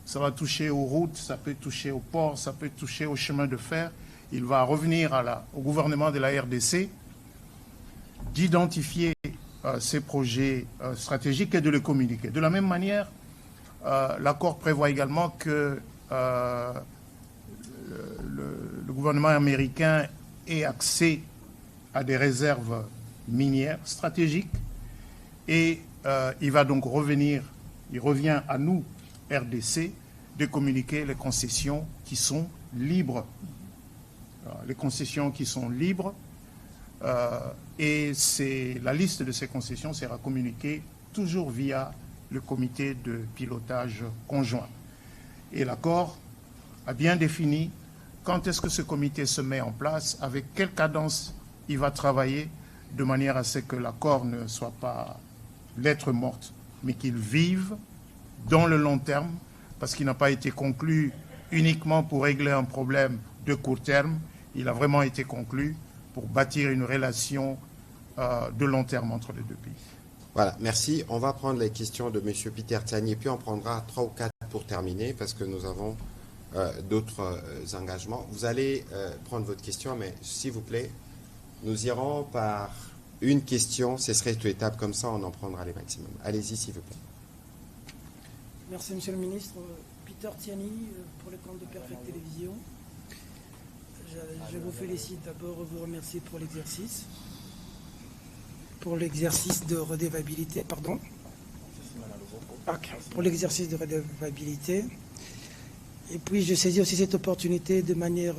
Ça va toucher aux routes, ça peut toucher aux ports, ça peut toucher aux chemins de fer. Il va revenir au gouvernement de la RDC d'identifier ces projets stratégiques et de les communiquer. De la même manière, l'accord prévoit également que le gouvernement américain ait accès à des réserves minières stratégiques et il revient à nous, RDC, de communiquer les concessions qui sont libres. Les concessions qui sont libres, et la liste de ces concessions sera communiquée toujours via le comité de pilotage conjoint. Et l'accord a bien défini quand est-ce que ce comité se met en place, avec quelle cadence il va travailler, de manière à ce que l'accord ne soit pas lettre morte, mais qu'il vive dans le long terme, parce qu'il n'a pas été conclu uniquement pour régler un problème de court terme. Il a vraiment été conclu pour bâtir une relation de long terme entre les deux pays. Voilà, merci. On va prendre les questions de M. Peter Tiani, et puis on prendra 3 ou 4 pour terminer, parce que nous avons d'autres engagements. Vous allez prendre votre question, mais s'il vous plaît, nous irons par une question. Ce serait une étape comme ça, on en prendra les maximums. Allez-y, s'il vous plaît. Merci, Monsieur le Ministre. Peter Tiani, pour le compte de Perfect Télévision. Je vous félicite d'abord, vous remercier pour l'exercice de redevabilité, pardon. Pour l'exercice de redevabilité. Et puis, je saisis aussi cette opportunité de manière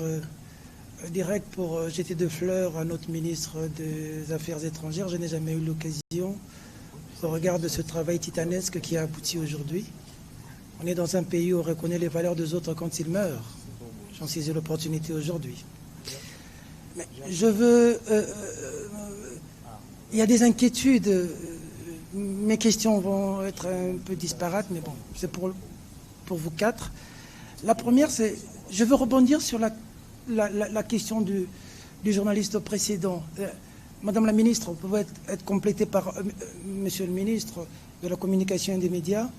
directe pour jeter de fleurs à notre ministre des Affaires étrangères. Je n'ai jamais eu l'occasion, au regard de ce travail titanesque qui a abouti aujourd'hui. On est dans un pays où on reconnaît les valeurs des autres quand ils meurent. J'en saisis l'opportunité aujourd'hui. Mais je veux... il y a des inquiétudes. Mes questions vont être un peu disparates, mais bon, c'est pour vous 4. La première, c'est... Je veux rebondir sur la question du journaliste précédent. Madame la ministre, vous pouvez être complétée par Monsieur le ministre de la Communication et des Médias.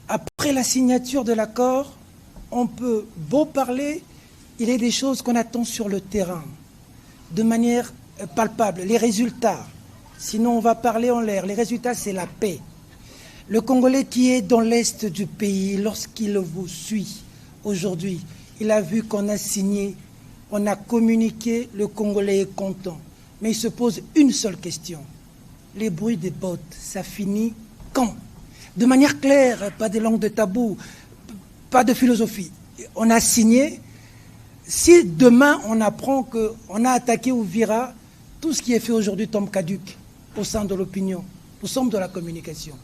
Après la signature de l'accord, on peut beau parler, il y a des choses qu'on attend sur le terrain, de manière palpable, les résultats. Sinon, on va parler en l'air. Les résultats, c'est la paix. Le Congolais qui est dans l'est du pays, lorsqu'il vous suit aujourd'hui, il a vu qu'on a signé, on a communiqué, le Congolais est content. Mais il se pose une seule question. Les bruits des bottes, ça finit quand? De manière claire, pas de langue de tabou, pas de philosophie. On a signé. Si demain on apprend qu'on a attaqué Uvira, tout ce qui est fait aujourd'hui tombe caduc au sein de l'opinion. Nous sommes dans la communication.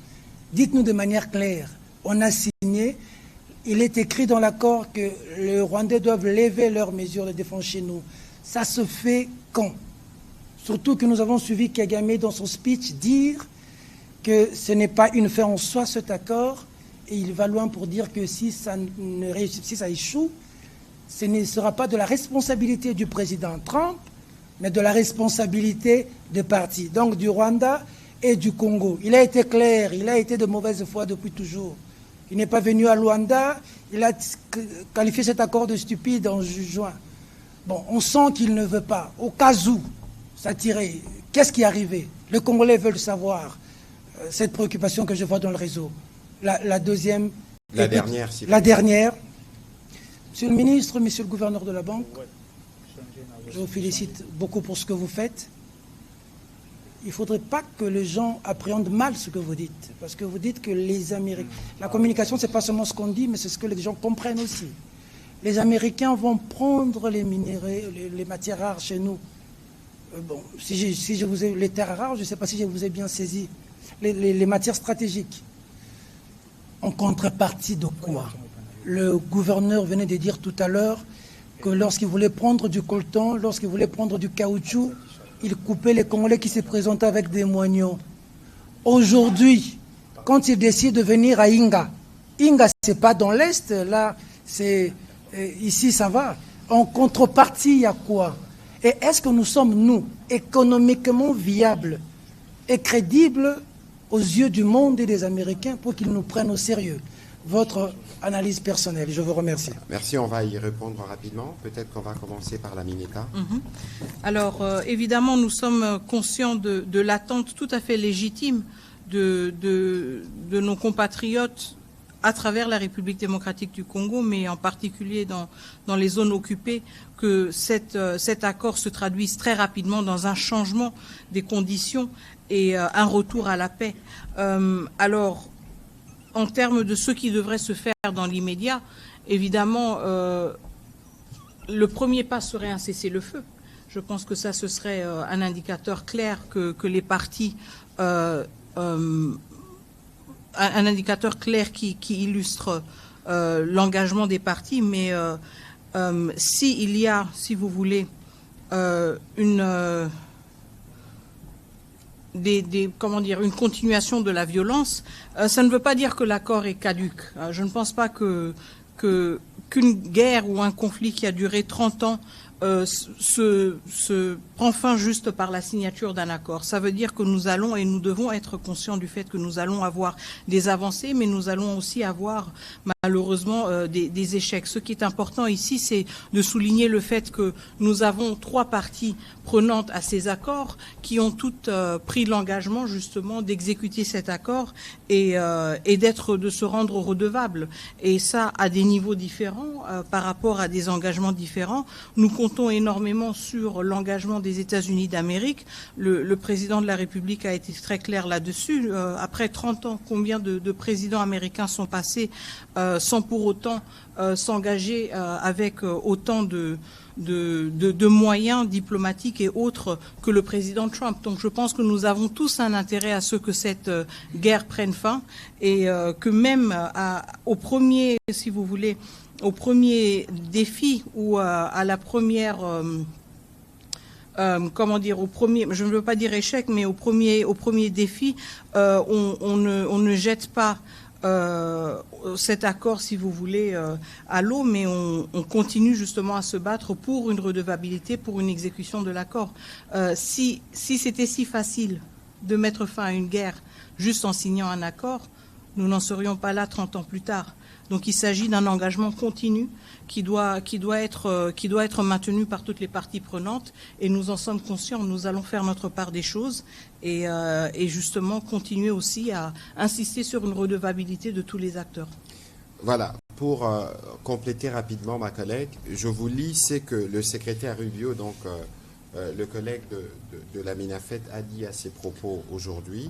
Dites-nous de manière claire, on a signé, il est écrit dans l'accord que les Rwandais doivent lever leurs mesures de défense chez nous. Ça se fait quand? Surtout que nous avons suivi Kagame dans son speech dire que ce n'est pas une fin en soi cet accord, et il va loin pour dire que si ça échoue, ce ne sera pas de la responsabilité du président Trump, mais de la responsabilité des partis, donc du Rwanda et du Congo. Il a été clair, il a été de mauvaise foi depuis toujours. Il n'est pas venu à Luanda, il a qualifié cet accord de stupide en juin. Bon, on sent qu'il ne veut pas. Au cas où, ça tirait. Qu'est-ce qui est arrivé? Les Congolais veulent savoir cette préoccupation que je vois dans le réseau. La deuxième... La dernière, s'il vous plaît. La dernière. Monsieur le ministre, monsieur le gouverneur de la Banque, je vous félicite beaucoup pour ce que vous faites. Il ne faudrait pas que les gens appréhendent mal ce que vous dites. Parce que vous dites que les Américains... La communication, ce n'est pas seulement ce qu'on dit, mais c'est ce que les gens comprennent aussi. Les Américains vont prendre les minéraux, les matières rares chez nous. Bon, si je vous ai... Les terres rares, je ne sais pas si je vous ai bien saisi. Les matières stratégiques. En contrepartie de quoi? Le gouverneur venait de dire tout à l'heure que lorsqu'il voulait prendre du coltan, lorsqu'il voulait prendre du caoutchouc, il coupait les Congolais qui se présentaient avec des moignons. Aujourd'hui, quand il décide de venir à Inga, Inga, ce n'est pas dans l'Est, là, c'est ici, ça va. En contrepartie, il y a quoi? Et est-ce que nous sommes, nous, économiquement viables et crédibles aux yeux du monde et des Américains pour qu'ils nous prennent au sérieux? Votre analyse personnelle. Je vous remercie. Merci, on va y répondre rapidement. Peut-être qu'on va commencer par la Mineta. Alors, évidemment, nous sommes conscients de l'attente tout à fait légitime de nos compatriotes à travers la République démocratique du Congo, mais en particulier dans les zones occupées, que cet accord se traduise très rapidement dans un changement des conditions et un retour à la paix. Alors, en termes de ce qui devrait se faire dans l'immédiat, évidemment, le premier pas serait un cessez-le-feu. Je pense que ça, ce serait un indicateur clair que les partis, un indicateur clair qui illustre l'engagement des partis. Mais s'il y a, si vous voulez, une continuation de la violence, ça ne veut pas dire que l'accord est caduc. Je ne pense pas qu'une guerre ou un conflit qui a duré 30 ans se prend fin juste par la signature d'un accord. Ça veut dire que nous allons et nous devons être conscients du fait que nous allons avoir des avancées, mais nous allons aussi avoir malheureusement des échecs. Ce qui est important ici, c'est de souligner le fait que nous avons 3 parties prenantes à ces accords qui ont toutes pris l'engagement justement d'exécuter cet accord et de se rendre redevables. Et ça à des niveaux différents par rapport à des engagements différents. Nous comptons énormément sur l'engagement des États-Unis d'Amérique. Le président de la République a été très clair là-dessus. Après 30 ans, combien de présidents américains sont passés sans pour autant s'engager avec autant de moyens diplomatiques et autres que le président Trump. Donc je pense que nous avons tous un intérêt à ce que cette guerre prenne fin et que même au premier, si vous voulez, au premier défi ou à la première... au premier, je ne veux pas dire échec, mais au premier défi, on ne jette pas cet accord, si vous voulez, à l'eau, mais on continue justement à se battre pour une redevabilité, pour une exécution de l'accord. Si c'était si facile de mettre fin à une guerre juste en signant un accord, nous n'en serions pas là 30 ans plus tard. Donc il s'agit d'un engagement continu qui doit être maintenu par toutes les parties prenantes et nous en sommes conscients. Nous allons faire notre part des choses et justement continuer aussi à insister sur une redevabilité de tous les acteurs. Voilà, pour compléter rapidement ma collègue, je vous lis ce que le secrétaire Rubio, donc le collègue de la Minafet, a dit à ses propos aujourd'hui.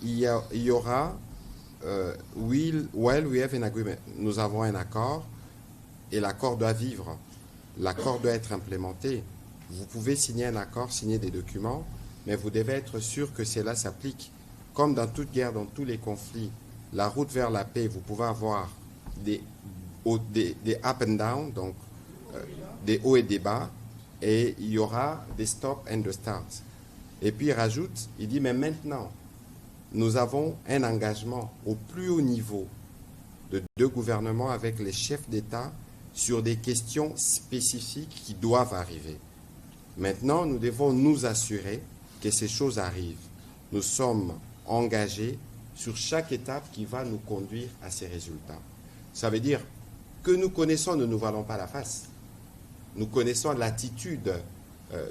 Il y aura we have an agreement. Nous avons un accord et l'accord doit vivre. L'accord doit être implémenté. Vous pouvez signer un accord, signer des documents, mais vous devez être sûr que cela s'applique. Comme dans toute guerre, dans tous les conflits, la route vers la paix, vous pouvez avoir des up and down, donc des hauts et des bas, et il y aura des stop and the start. Et puis il rajoute, il dit, mais maintenant, nous avons un engagement au plus haut niveau de deux gouvernements avec les chefs d'État sur des questions spécifiques qui doivent arriver. Maintenant, nous devons nous assurer que ces choses arrivent. Nous sommes engagés sur chaque étape qui va nous conduire à ces résultats. Ça veut dire que nous connaissons, ne nous voilons pas la face. Nous connaissons l'attitude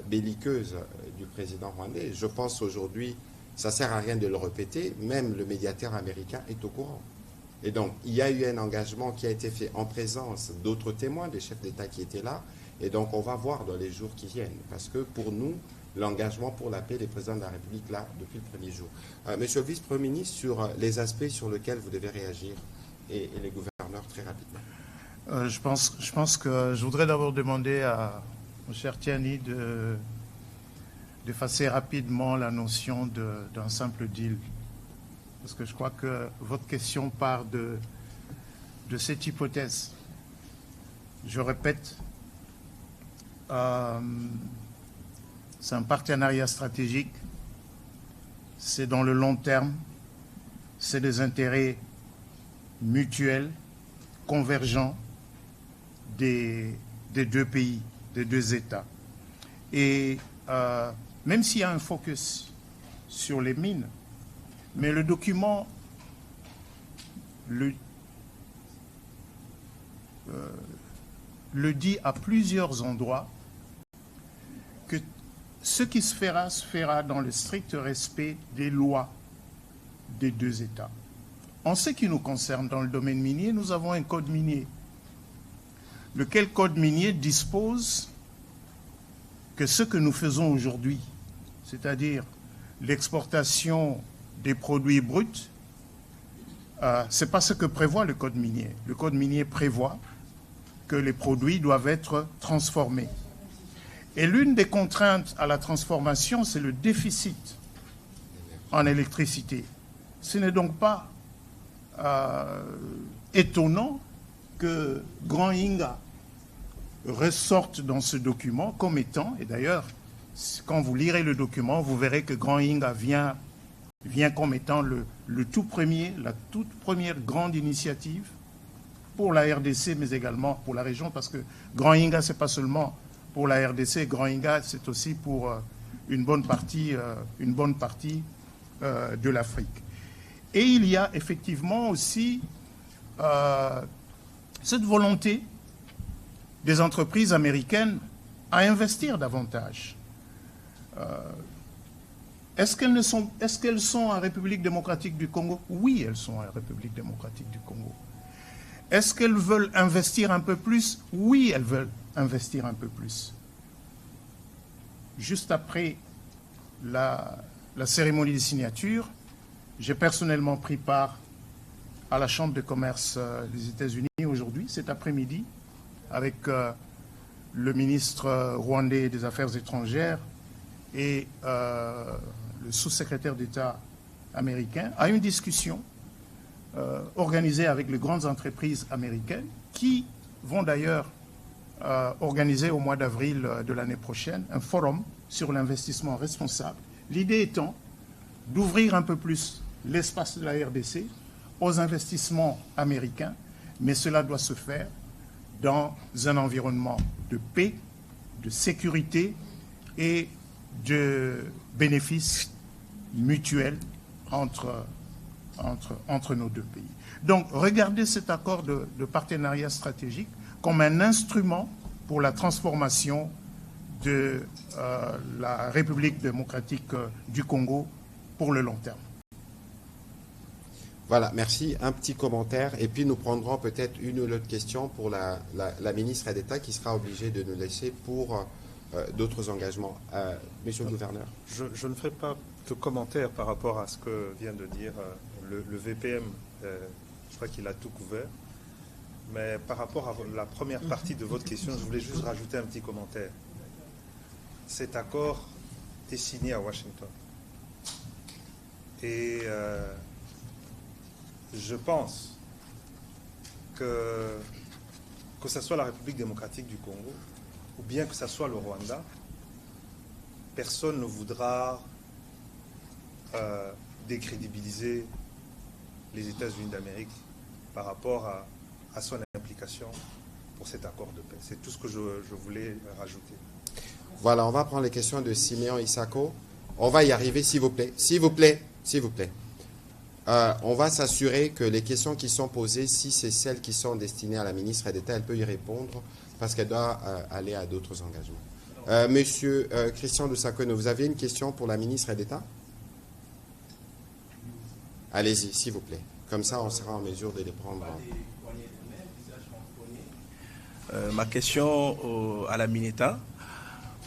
belliqueuse du président rwandais. Je pense aujourd'hui, ça ne sert à rien de le répéter, même le médiateur américain est au courant. Et donc, il y a eu un engagement qui a été fait en présence d'autres témoins, des chefs d'État qui étaient là, et donc on va voir dans les jours qui viennent. Parce que pour nous, l'engagement pour la paix, les présidents de la République là depuis le premier jour. Monsieur le vice-premier ministre, sur les aspects sur lesquels vous devez réagir, et les gouverneurs très rapidement. Je pense que je voudrais d'abord demander à mon cher Tiani d'effacer rapidement la notion d'un simple deal. Parce que je crois que votre question part de cette hypothèse. Je répète, c'est un partenariat stratégique, c'est dans le long terme, c'est des intérêts mutuels, convergents des deux pays, des deux États. Et même s'il y a un focus sur les mines, mais le document le dit à plusieurs endroits que ce qui se fera dans le strict respect des lois des deux États. En ce qui nous concerne, dans le domaine minier, nous avons un code minier. Lequel code minier dispose que ce que nous faisons aujourd'hui, c'est-à-dire l'exportation des produits bruts, ce n'est pas ce que prévoit le code minier. Le code minier prévoit que les produits doivent être transformés. Et l'une des contraintes à la transformation, c'est le déficit en électricité. Ce n'est donc pas étonnant que Grand Inga ressorte dans ce document comme étant, et d'ailleurs, quand vous lirez le document, vous verrez que Grand Inga vient comme étant la toute première grande initiative pour la RDC, mais également pour la région, parce que Grand Inga, ce n'est pas seulement pour la RDC, Grand Inga, c'est aussi pour une bonne partie de l'Afrique. Et il y a effectivement aussi cette volonté des entreprises américaines à investir davantage. Est-ce qu'elles sont en République démocratique du Congo? Oui, elles sont en République démocratique du Congo. Est-ce qu'elles veulent investir un peu plus? Oui, elles veulent investir un peu plus. Juste après la cérémonie de signature, j'ai personnellement pris part à la Chambre de commerce des États-Unis aujourd'hui, cet après-midi, avec le ministre rwandais des Affaires étrangères et le sous-secrétaire d'État américain, à une discussion organisée avec les grandes entreprises américaines qui vont d'ailleurs organiser au mois d'avril de l'année prochaine un forum sur l'investissement responsable. L'idée étant d'ouvrir un peu plus l'espace de la RDC aux investissements américains, mais cela doit se faire dans un environnement de paix, de sécurité et de bénéfices mutuels entre nos deux pays. Donc, regardez cet accord de partenariat stratégique comme un instrument pour la transformation de la République démocratique du Congo pour le long terme. Voilà, merci. Un petit commentaire et puis nous prendrons peut-être une ou l'autre question pour la ministre d'État qui sera obligée de nous laisser pour d'autres engagements. Monsieur le gouverneur. Je ne ferai pas de commentaire par rapport à ce que vient de dire le VPM. Je crois qu'il a tout couvert. Mais par rapport à la première partie de votre question, je voulais juste rajouter un petit commentaire. Cet accord été signé à Washington. Et je pense que ce soit la République démocratique du Congo ou bien que ce soit le Rwanda, personne ne voudra décrédibiliser les États-Unis d'Amérique par rapport à son implication pour cet accord de paix. C'est tout ce que je voulais rajouter. Voilà, on va prendre les questions de Siméon Isako. On va y arriver, s'il vous plaît. S'il vous plaît, s'il vous plaît. On va s'assurer que les questions qui sont posées, si c'est celles qui sont destinées à la ministre d'État, elle peut y répondre parce qu'elle doit aller à d'autres engagements. Monsieur Christian de Sakono, vous avez une question pour la ministre d'État? Allez-y, s'il vous plaît. Comme ça, on sera en mesure de les prendre. Ma question à la Mineta,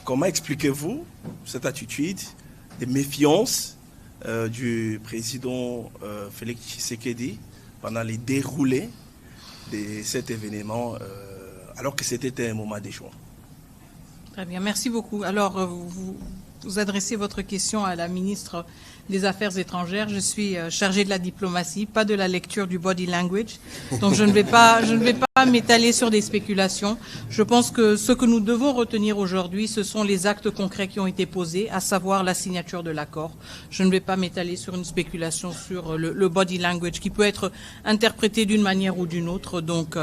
comment expliquez-vous cette attitude de méfiance du président Félix Tshisekedi pendant les déroulés de cet événement alors que c'était un moment d'échelon? Très bien, merci beaucoup. Alors, vous adressez votre question à la ministre des Affaires étrangères. Je suis chargée de la diplomatie, pas de la lecture du body language. Donc, je ne vais pas m'étaler sur des spéculations. Je pense que ce que nous devons retenir aujourd'hui, ce sont les actes concrets qui ont été posés, à savoir la signature de l'accord. Je ne vais pas m'étaler sur une spéculation sur le body language qui peut être interprété d'une manière ou d'une autre. Donc,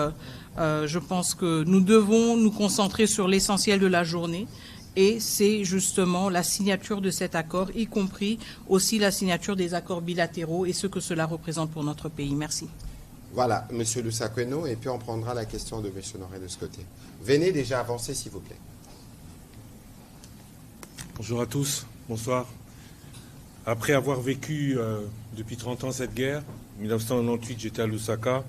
je pense que nous devons nous concentrer sur l'essentiel de la journée. Et c'est justement la signature de cet accord, y compris aussi la signature des accords bilatéraux et ce que cela représente pour notre pays. Merci. Voilà, Monsieur Lusakweno, et puis on prendra la question de Monsieur Noré de ce côté. Venez déjà avancer, s'il vous plaît. Bonjour à tous, bonsoir. Après avoir vécu depuis 30 ans cette guerre, en 1998 j'étais à Lusaka,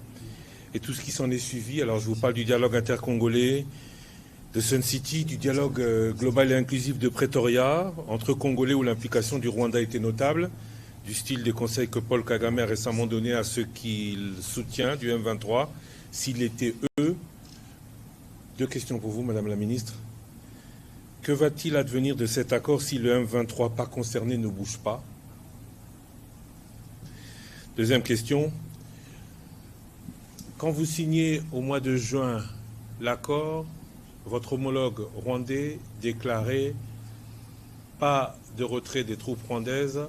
et tout ce qui s'en est suivi, alors je vous parle du dialogue intercongolais, de Sun City, du dialogue global et inclusif de Pretoria, entre Congolais où l'implication du Rwanda était notable, du style des conseils que Paul Kagame a récemment donné à ceux qu'il soutient, du M23, s'il était eux. Deux questions pour vous, Madame la Ministre. Que va-t-il advenir de cet accord si le M23 pas concerné ne bouge pas? Deuxième question. Quand vous signez au mois de juin l'accord, votre homologue rwandais déclarait pas de retrait des troupes rwandaises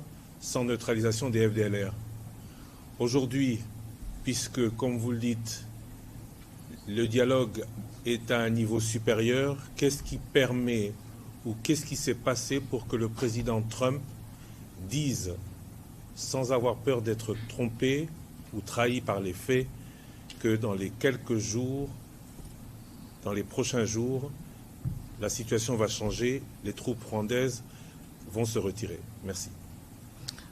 sans neutralisation des FDLR. Aujourd'hui, puisque, comme vous le dites, le dialogue est à un niveau supérieur, qu'est-ce qui permet ou qu'est-ce qui s'est passé pour que le président Trump dise, sans avoir peur d'être trompé ou trahi par les faits, que dans les quelques jours, dans les prochains jours, la situation va changer, les troupes rwandaises vont se retirer. Merci.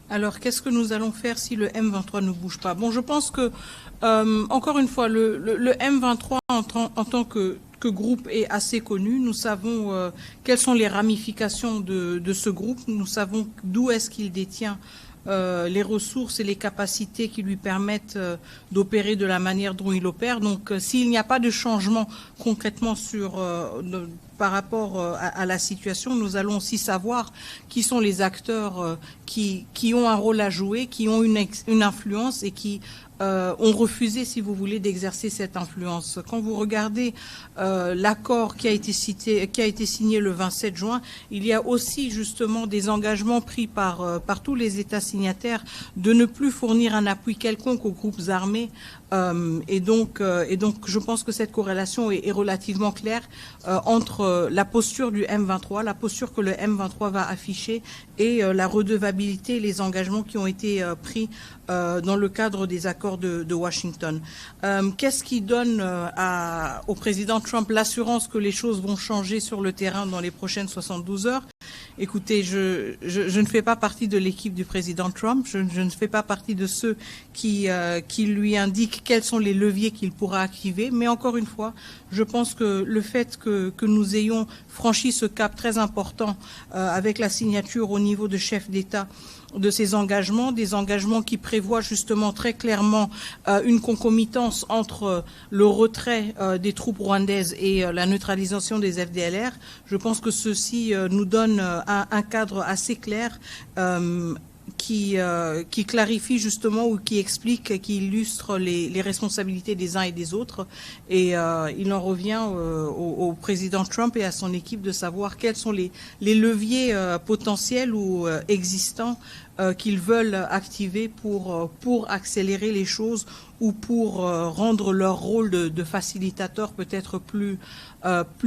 Alors, qu'est-ce que nous allons faire si le M23 ne bouge pas? Bon, je pense que, encore une fois, le M23 en tant que groupe est assez connu. Nous savons quelles sont les ramifications de ce groupe. Nous savons d'où est-ce qu'il détient les ressources et les capacités qui lui permettent d'opérer de la manière dont il opère. Donc, s'il n'y a pas de changement concrètement par rapport à la situation, nous allons aussi savoir qui sont les acteurs qui ont un rôle à jouer, qui ont une influence et qui ont refusé, si vous voulez, d'exercer cette influence. Quand vous regardez l'accord qui a été signé le 27 juin, il y a aussi justement des engagements pris par tous les États signataires de ne plus fournir un appui quelconque aux groupes armés. Et donc, je pense que cette corrélation est relativement claire entre la posture du M23, la posture que le M23 va afficher et la redevabilité, les engagements qui ont été pris dans le cadre des accords de Washington. Qu'est-ce qui donne au président Trump l'assurance que les choses vont changer sur le terrain dans les prochaines 72 heures? Écoutez, je ne fais pas partie de l'équipe du président Trump, je ne fais pas partie de ceux qui lui indiquent quels sont les leviers qu'il pourra activer, mais encore une fois, je pense que le fait que nous ayons franchi ce cap très important avec la signature au niveau de chef d'État ces engagements, des engagements qui prévoient justement très clairement une concomitance entre le retrait des troupes rwandaises et la neutralisation des FDLR. Je pense que ceci nous donne un cadre assez clair qui clarifie justement ou qui explique, qui illustre les responsabilités des uns et des autres. Et il en revient au président Trump et à son équipe de savoir quels sont les leviers potentiels ou existants qu'ils veulent activer pour accélérer les choses ou pour rendre leur rôle de facilitateur peut-être plus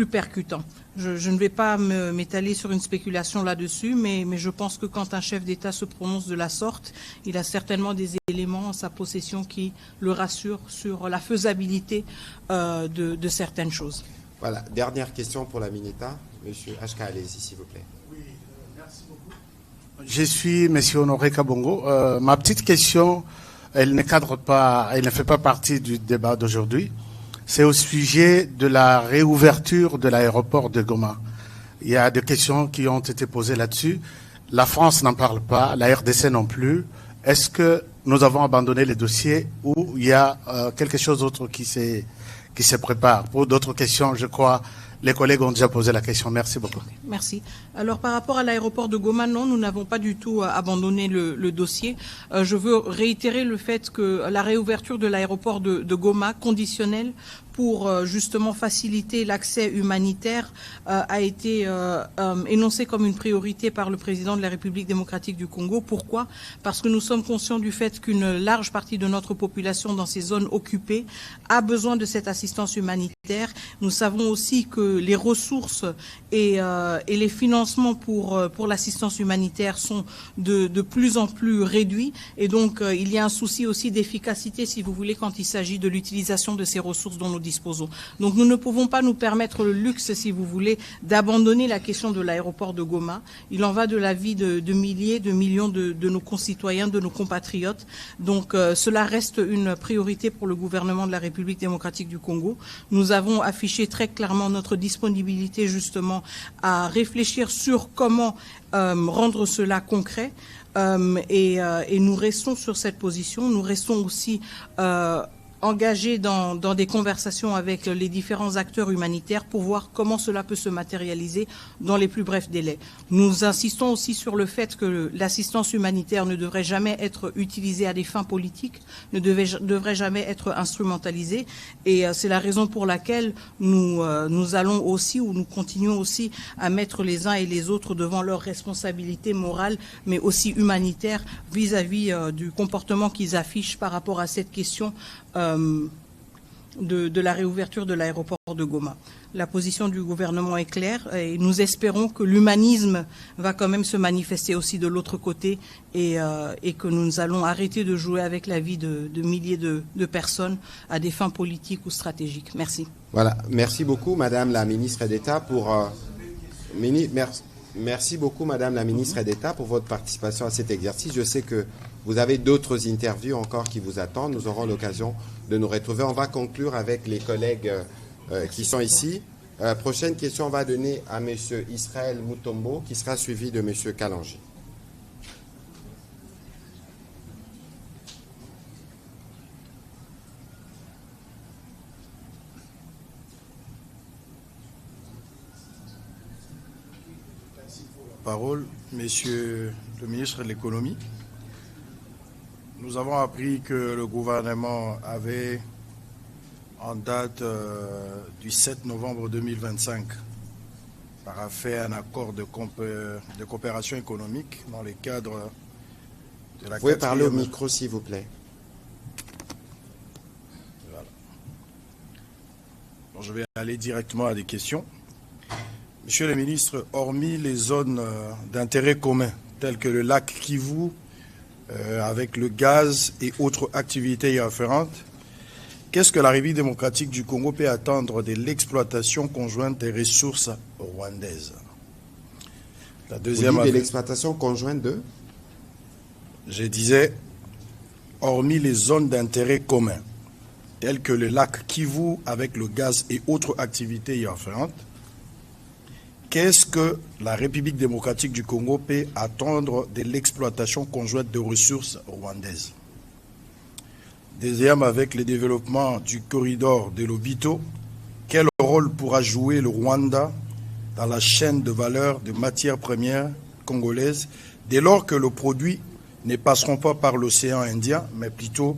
percutant. Je ne vais pas m'étaler sur une spéculation là-dessus, mais je pense que quand un chef d'État se prononce de la sorte, il a certainement des éléments en sa possession qui le rassurent sur la faisabilité de certaines choses. Voilà, dernière question pour la Mineta. Monsieur Ashka, allez-y, s'il vous plaît. Oui, merci beaucoup. Je suis Monsieur Honoré Kabongo. Ma petite question, elle ne cadre pas, elle ne fait pas partie du débat d'aujourd'hui. C'est au sujet de la réouverture de l'aéroport de Goma. Il y a des questions qui ont été posées là-dessus. La France n'en parle pas, la RDC non plus. Est-ce que nous avons abandonné les dossiers ou il y a quelque chose d'autre qui se prépare? Pour d'autres questions, je crois, les collègues ont déjà posé la question. Merci beaucoup. Merci. Alors, par rapport à l'aéroport de Goma, non, nous n'avons pas du tout abandonné le dossier. Je veux réitérer le fait que la réouverture de l'aéroport de Goma, conditionnelle pour justement faciliter l'accès humanitaire, a été énoncée comme une priorité par le président de la République démocratique du Congo. Pourquoi? Parce que nous sommes conscients du fait qu'une large partie de notre population dans ces zones occupées a besoin de cette assistance humanitaire. Nous savons aussi que les ressources et les financements pour l'assistance humanitaire sont de plus en plus réduits. Et donc, il y a un souci aussi d'efficacité, si vous voulez, quand il s'agit de l'utilisation de ces ressources dont nous disposons. Donc, nous ne pouvons pas nous permettre le luxe, si vous voulez, d'abandonner la question de l'aéroport de Goma. Il en va de la vie de milliers, de millions de nos concitoyens, de nos compatriotes. Donc, cela reste une priorité pour le gouvernement de la République démocratique du Congo. Nous avons affiché très clairement notre disponibilité, justement, à réfléchir sur comment rendre cela concret. Et nous restons sur cette position. Nous restons aussi engagés dans des conversations avec les différents acteurs humanitaires pour voir comment cela peut se matérialiser dans les plus brefs délais. Nous insistons aussi sur le fait que l'assistance humanitaire ne devrait jamais être utilisée à des fins politiques, ne devrait jamais être instrumentalisée. Et c'est la raison pour laquelle nous allons aussi, ou nous continuons aussi à mettre les uns et les autres devant leurs responsabilités morales, mais aussi humanitaires vis-à-vis du comportement qu'ils affichent par rapport à cette question de la réouverture de l'aéroport de Goma. La position du gouvernement est claire et nous espérons que l'humanisme va quand même se manifester aussi de l'autre côté et que nous allons arrêter de jouer avec la vie de milliers de personnes à des fins politiques ou stratégiques. Merci. Voilà. Merci beaucoup, Madame la ministre d'État, pour merci beaucoup, Madame la ministre d'État, pour votre participation à cet exercice. Je sais que vous avez d'autres interviews encore qui vous attendent. Nous aurons l'occasion de nous retrouver. On va conclure avec les collègues qui sont ici. Prochaine question, on va donner à M. Israël Mutombo, qui sera suivi de M. Kalanji. Parole, Monsieur le ministre de l'Économie. Nous avons appris que le gouvernement avait, en date du 7 novembre 2025, paraphé un accord de coopération économique dans le cadre de la... Vous pouvez parler au micro, s'il vous plaît. Voilà. Bon, je vais aller directement à des questions. Monsieur le ministre, hormis les zones d'intérêt commun, telles que le lac Kivu, avec le gaz et autres activités y afférentes, qu'est-ce que la République démocratique du Congo peut attendre de l'exploitation conjointe des ressources rwandaises? La deuxième... Vous dites de l'exploitation conjointe de... Je disais, hormis les zones d'intérêt commun, telles que le lac Kivu, avec le gaz et autres activités y afférentes, qu'est-ce que la République démocratique du Congo peut attendre de l'exploitation conjointe de ressources rwandaises? Deuxième, avec le développement du corridor de Lobito, quel rôle pourra jouer le Rwanda dans la chaîne de valeur de matières premières congolaises dès lors que le produit ne passeront pas par l'océan Indien, mais plutôt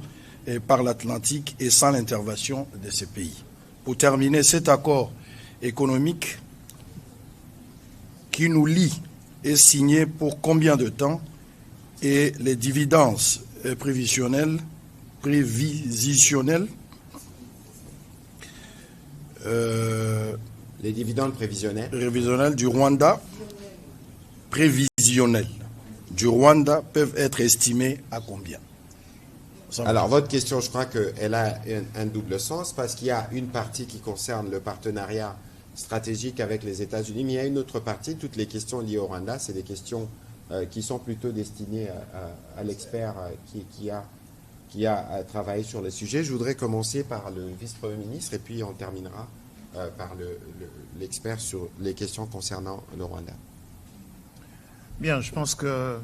par l'Atlantique et sans l'intervention de ces pays? Pour terminer, cet accord économique qui nous lie est signé pour combien de temps et les dividendes prévisionnels les dividendes prévisionnels du Rwanda peuvent être estimés à combien? Alors, votre question, je crois qu'elle a un double sens parce qu'il y a une partie qui concerne le partenariat stratégique avec les États-Unis, mais il y a une autre partie, toutes les questions liées au Rwanda, c'est des questions qui sont plutôt destinées à l'expert qui a travaillé sur le sujet. Je voudrais commencer par le vice-premier ministre et puis on terminera par l'expert sur les questions concernant le Rwanda. Bien, je pense que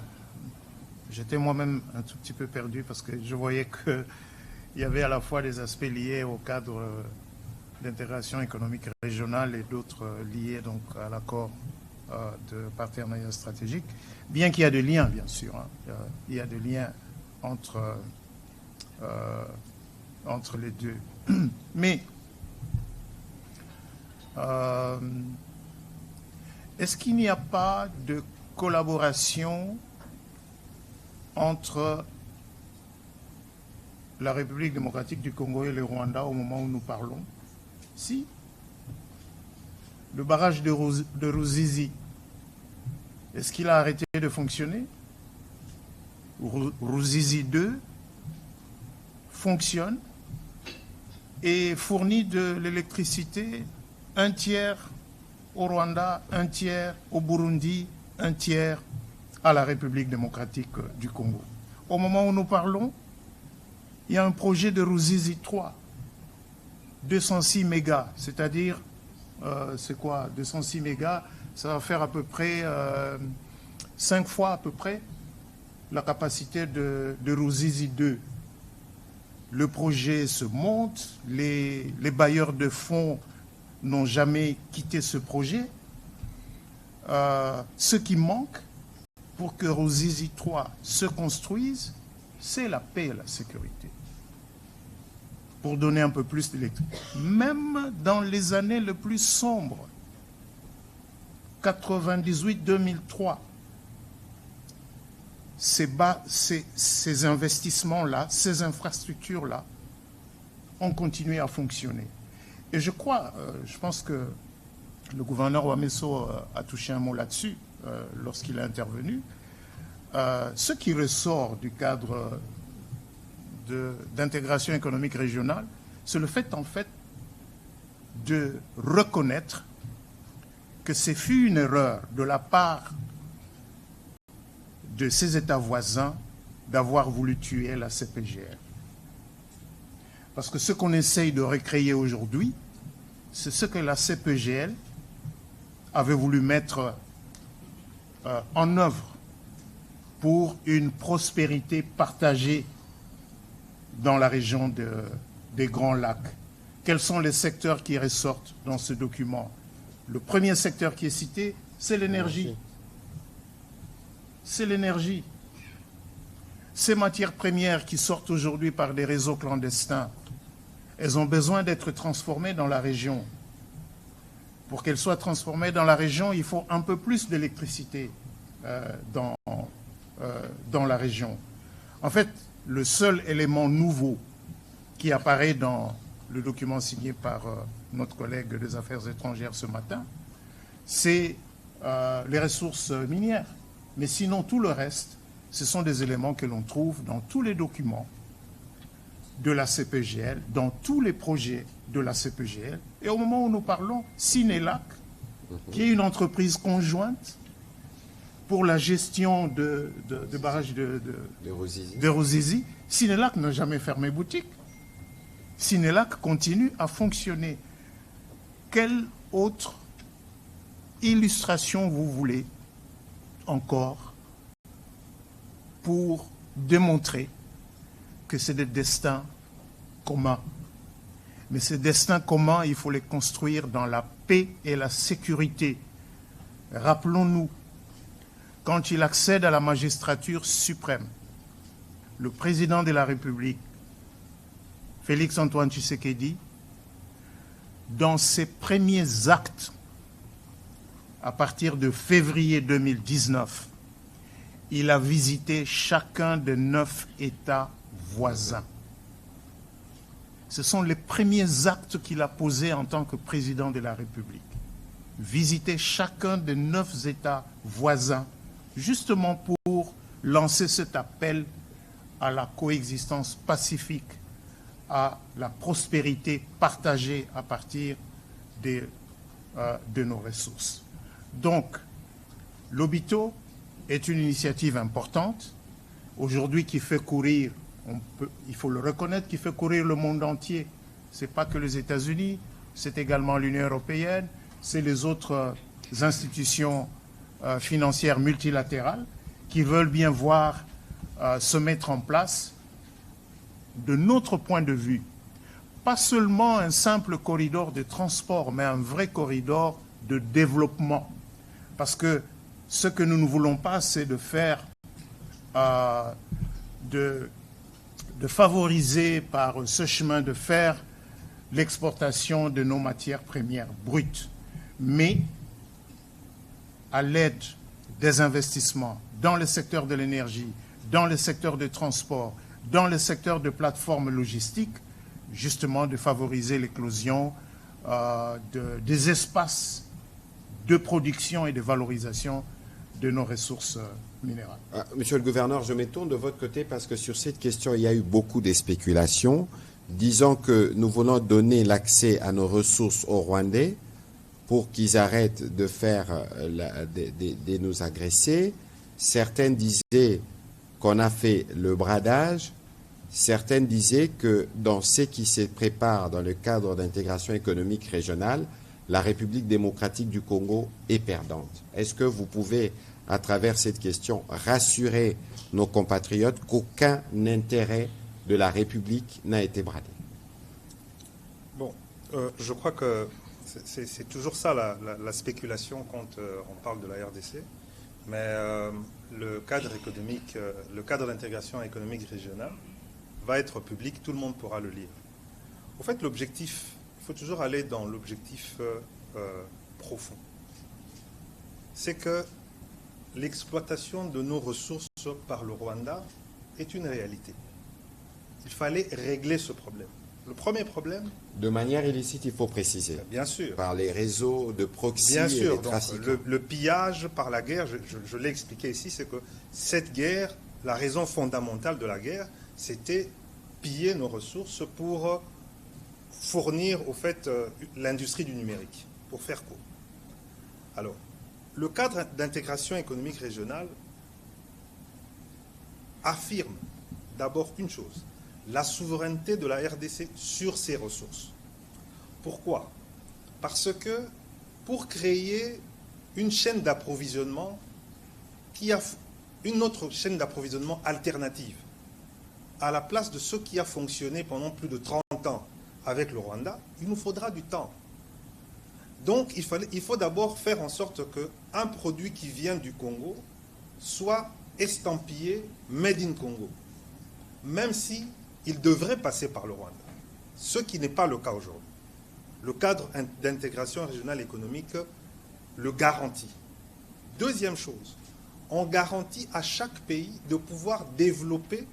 j'étais moi-même un tout petit peu perdu parce que je voyais qu'il y avait à la fois des aspects liés au cadre d'intégration économique régionale et d'autres liés donc à l'accord de partenariat stratégique, bien qu'il y a des liens, bien sûr. Hein. Il y a des liens entre les deux. Mais est-ce qu'il n'y a pas de collaboration entre la République démocratique du Congo et le Rwanda au moment où nous parlons? Si. Le barrage de Ruzizi, est-ce qu'il a arrêté de fonctionner? Ruzizi 2 fonctionne et fournit de l'électricité, un tiers au Rwanda, un tiers au Burundi, un tiers à la République démocratique du Congo. Au moment où nous parlons, il y a un projet de Ruzizi 3, 206 mégas, c'est-à-dire, c'est quoi 206 mégas, ça va faire à peu près 5 fois à peu près la capacité de Ruzizi 2. Le projet se monte, les bailleurs de fonds n'ont jamais quitté ce projet. Ce qui manque pour que Ruzizi 3 se construise, c'est la paix et la sécurité. Pour donner un peu plus d'électricité. Même dans les années les plus sombres, 98-2003, ces investissements-là, ces infrastructures-là, ont continué à fonctionner. Et je pense que le gouverneur Wameso a touché un mot là-dessus lorsqu'il est intervenu. Ce qui ressort du cadre d'intégration économique régionale, c'est le fait, en fait, de reconnaître que ce fut une erreur de la part de ces États voisins d'avoir voulu tuer la CPGL. Parce que ce qu'on essaye de recréer aujourd'hui, c'est ce que la CPGL avait voulu mettre en œuvre pour une prospérité partagée dans la région des Grands Lacs. Quels sont les secteurs qui ressortent dans ce document? Le premier secteur qui est cité, c'est l'énergie. C'est l'énergie. Ces matières premières qui sortent aujourd'hui par des réseaux clandestins, elles ont besoin d'être transformées dans la région. Pour qu'elles soient transformées dans la région, il faut un peu plus d'électricité dans la région. En fait, le seul élément nouveau qui apparaît dans le document signé par notre collègue des Affaires étrangères ce matin, c'est les ressources minières. Mais sinon, tout le reste, ce sont des éléments que l'on trouve dans tous les documents de la CPGL, dans tous les projets de la CPGL. Et au moment où nous parlons, Sinelac, qui est une entreprise conjointe pour la gestion de barrages de Ruzizi, Sinelac n'a jamais fermé boutique. Sinelac continue à fonctionner. Quelle autre illustration vous voulez encore pour démontrer que c'est des destins communs. Mais ces destins communs, il faut les construire dans la paix et la sécurité. Rappelons-nous, quand il accède à la magistrature suprême, le président de la République, Félix-Antoine Tshisekedi, dans ses premiers actes, à partir de février 2019, il a visité chacun des 9 États voisins. Ce sont les premiers actes qu'il a posés en tant que président de la République. Visiter chacun des 9 États voisins, justement pour lancer cet appel à la coexistence pacifique, à la prospérité partagée à partir de nos ressources. Donc, l'Obito est une initiative importante, aujourd'hui qui fait courir, il faut le reconnaître, qui fait courir le monde entier. Ce n'est pas que les États-Unis, c'est également l'Union européenne, c'est les autres institutions financières multilatérales qui veulent bien voir se mettre en place, de notre point de vue, pas seulement un simple corridor de transport, mais un vrai corridor de développement. Parce que ce que nous ne voulons pas, c'est de faire, de favoriser par ce chemin de fer l'exportation de nos matières premières brutes, mais à l'aide des investissements dans le secteur de l'énergie, dans le secteur du transport, dans le secteur de plateformes logistiques, justement de favoriser l'éclosion des espaces de production et de valorisation de nos ressources minérales. Monsieur le gouverneur, je me tourne de votre côté parce que sur cette question, il y a eu beaucoup de spéculations, disant que nous voulons donner l'accès à nos ressources aux Rwandais pour qu'ils arrêtent de faire de nous agresser. Certains disaient qu'on a fait le bradage. Certains disaient que dans ce qui se prépare dans le cadre d'intégration économique régionale, la République démocratique du Congo est perdante. Est-ce que vous pouvez, à travers cette question, rassurer nos compatriotes qu'aucun intérêt de la République n'a été bradé? Bon, je crois que c'est toujours ça la spéculation quand on parle de la RDC. Mais le cadre économique, le cadre d'intégration économique régionale va être public, tout le monde pourra le lire. En fait, l'objectif, il faut toujours aller dans l'objectif profond. C'est que l'exploitation de nos ressources par le Rwanda est une réalité. Il fallait régler ce problème. Le premier problème... De manière illicite, il faut préciser. Bien sûr. Par les réseaux de proxy bien sûr, et les trafiquants. Le pillage par la guerre, je l'ai expliqué ici, c'est que cette guerre, la raison fondamentale de la guerre, c'était piller nos ressources pour fournir, au fait, l'industrie du numérique, pour faire court. Alors, le cadre d'intégration économique régionale affirme d'abord une chose, la souveraineté de la RDC sur ses ressources. Pourquoi? Parce que pour créer une chaîne d'approvisionnement qui a une autre chaîne d'approvisionnement alternative à la place de ce qui a fonctionné pendant plus de 30 ans avec le Rwanda, il nous faudra du temps. Donc il faut d'abord faire en sorte qu'un produit qui vient du Congo soit estampillé Made in Congo, même si il devrait passer par le Rwanda, ce qui n'est pas le cas aujourd'hui. Le cadre d'intégration régionale économique le garantit. Deuxième chose, on garantit à chaque pays de pouvoir développer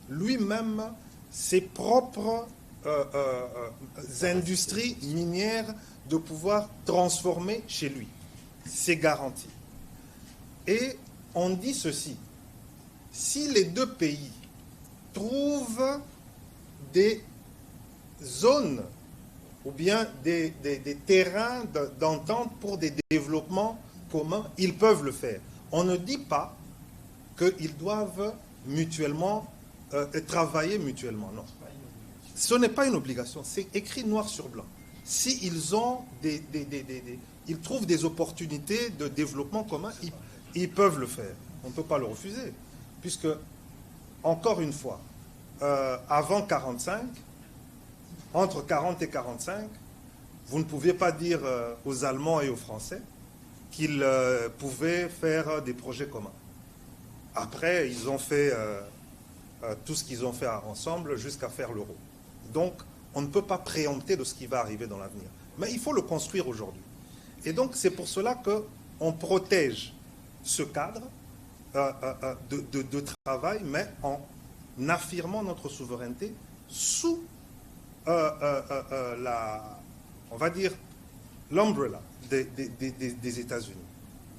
lui-même ses propres industries minières, de pouvoir transformer chez lui. C'est garanti. Et on dit ceci, si les deux pays trouvent des zones ou bien des terrains d'entente pour des développements communs, ils peuvent le faire. On ne dit pas qu'ils doivent mutuellement travailler mutuellement, non. Ce n'est pas une obligation, c'est écrit noir sur blanc. s'ils ont ils trouvent des opportunités de développement commun, ils peuvent le faire. On ne peut pas le refuser. Puisque, encore une fois, avant 1945, entre 40 et 45, vous ne pouviez pas dire aux Allemands et aux Français qu'ils pouvaient faire des projets communs. Après, ils ont fait tout ce qu'ils ont fait ensemble jusqu'à faire l'euro. Donc, on ne peut pas préempter de ce qui va arriver dans l'avenir. Mais il faut le construire aujourd'hui. Et donc, c'est pour cela qu'on protège ce cadre de travail, mais en affirmant notre souveraineté sous on va dire, l'umbrella des États-Unis.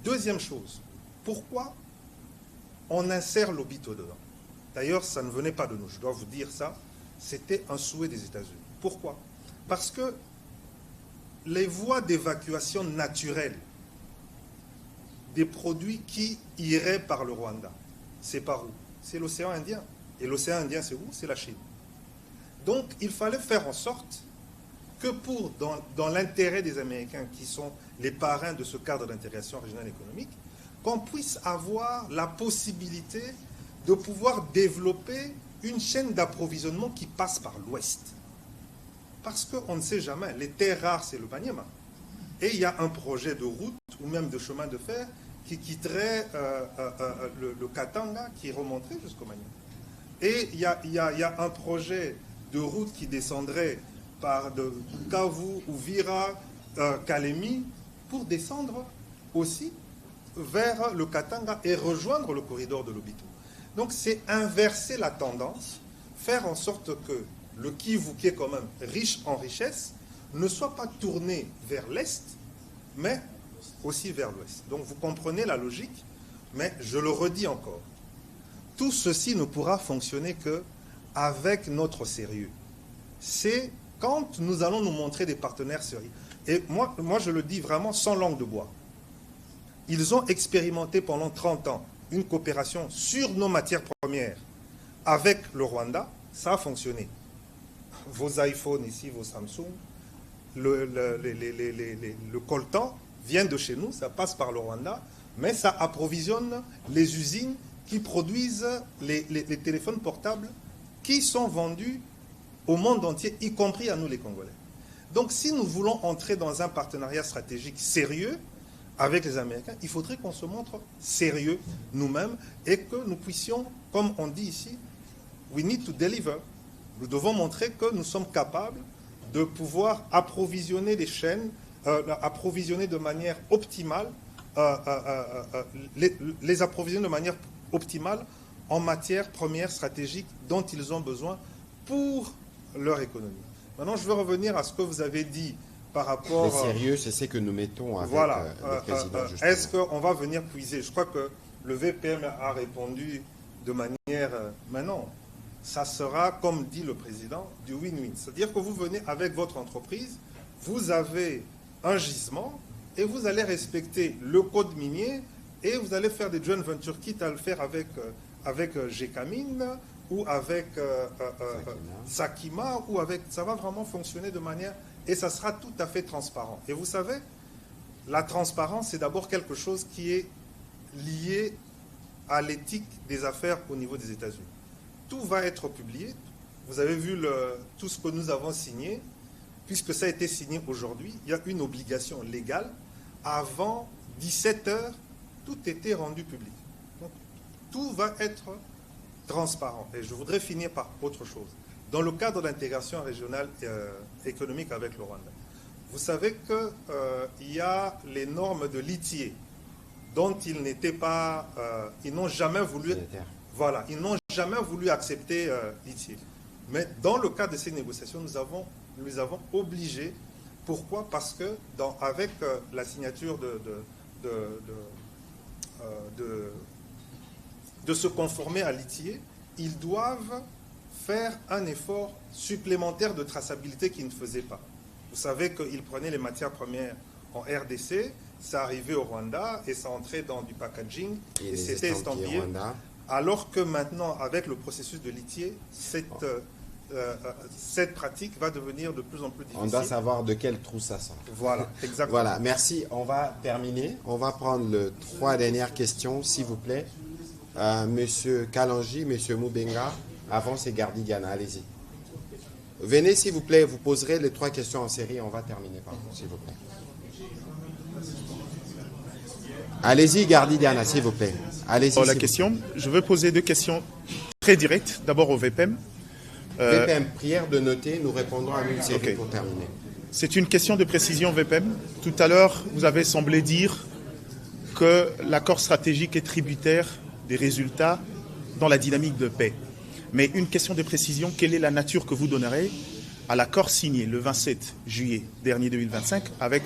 Deuxième chose, pourquoi on insère l'Obito dedans? D'ailleurs, ça ne venait pas de nous, je dois vous dire ça, c'était un souhait des États-Unis. Pourquoi? Parce que les voies d'évacuation naturelles des produits qui iraient par le Rwanda, c'est par où? C'est l'océan Indien. Et l'océan Indien, c'est où? C'est la Chine. Donc, il fallait faire en sorte que dans l'intérêt des Américains, qui sont les parrains de ce cadre d'intégration régionale économique, qu'on puisse avoir la possibilité de pouvoir développer une chaîne d'approvisionnement qui passe par l'Ouest. Parce qu'on ne sait jamais, les terres rares, c'est le Maniema. Et il y a un projet de route, ou même de chemin de fer, qui quitterait le Katanga, qui remonterait jusqu'au Maniema. Et il y a un projet de route qui descendrait par de Bukavu, Uvira, Kalemi, pour descendre aussi vers le Katanga et rejoindre le corridor de l'Obito. Donc c'est inverser la tendance, faire en sorte que le Kivu, qui est quand même riche en richesse, ne soit pas tourné vers l'Est, mais aussi vers l'Ouest. Donc vous comprenez la logique, mais je le redis encore. Tout ceci ne pourra fonctionner qu'avec notre sérieux. C'est quand nous allons nous montrer des partenaires sérieux. Et moi, je le dis vraiment sans langue de bois. Ils ont expérimenté pendant 30 ans une coopération sur nos matières premières avec le Rwanda. Ça a fonctionné. Vos iPhones ici, vos Samsung, le coltan vient de chez nous, ça passe par le Rwanda, mais ça approvisionne les usines qui produisent les téléphones portables qui sont vendus au monde entier, y compris à nous les Congolais. Donc si nous voulons entrer dans un partenariat stratégique sérieux avec les Américains, il faudrait qu'on se montre sérieux nous-mêmes et que nous puissions, comme on dit ici, we need to deliver. Nous devons montrer que nous sommes capables de pouvoir approvisionner les chaînes, approvisionner de manière optimale, les approvisionner de manière optimale en matières premières stratégiques dont ils ont besoin pour leur économie. Maintenant, je veux revenir à ce que vous avez dit par rapport... Le sérieux, c'est ce que nous mettons avec le président. Est-ce qu'on va venir puiser? Je crois que le VPM a répondu de manière... mais non, ça sera, comme dit le président, du win-win. C'est-à-dire que vous venez avec votre entreprise, vous avez un gisement et vous allez respecter le code minier et vous allez faire des joint ventures, quitte à le faire avec Gécamine ou avec Sakima, ou avec... Ça va vraiment fonctionner de manière... Et ça sera tout à fait transparent. Et vous savez, la transparence, c'est d'abord quelque chose qui est lié à l'éthique des affaires au niveau des États-Unis. Tout va être publié. Vous avez vu tout ce que nous avons signé. Puisque ça a été signé aujourd'hui, il y a une obligation légale. Avant 17 heures, tout était rendu public. Donc, tout va être transparent. Et je voudrais finir par autre chose. Dans le cadre d'intégration régionale économique avec le Rwanda, vous savez qu'il y a les normes de l'ITIE, dont ils n'étaient pas... ils n'ont jamais voulu... Voilà, ils n'ont jamais voulu accepter l'ITIE. Mais dans le cadre de ces négociations, nous les avons obligés. Pourquoi? Parce que avec la signature de se conformer à l'ITIE, ils doivent faire un effort supplémentaire de traçabilité qu'ils ne faisaient pas. Vous savez qu'ils prenaient les matières premières en RDC, ça arrivait au Rwanda et ça entrait dans du packaging et c'était estampillé. Alors que maintenant, avec le processus de l'ITIE, cette pratique va devenir de plus en plus difficile. On doit savoir de quel trou ça sort. Voilà, exactement. Voilà, merci. On va terminer. On va prendre les 3 dernières questions, s'il vous plaît. Monsieur Kalanji, Monsieur Moubenga, avant c'est Gardigana. Allez-y. Venez, s'il vous plaît. Vous poserez les 3 questions en série. On va terminer par vous, s'il vous plaît. Allez-y, Gardigana, s'il vous plaît. Allez-y. La question, je veux poser 2 questions très directes. D'abord au VPM. VPM, prière de noter, nous répondrons à une série pour terminer. C'est une question de précision VPM. Tout à l'heure, vous avez semblé dire que l'accord stratégique est tributaire des résultats dans la dynamique de paix. Mais une question de précision, quelle est la nature que vous donnerez à l'accord signé le 27 juillet dernier 2025 avec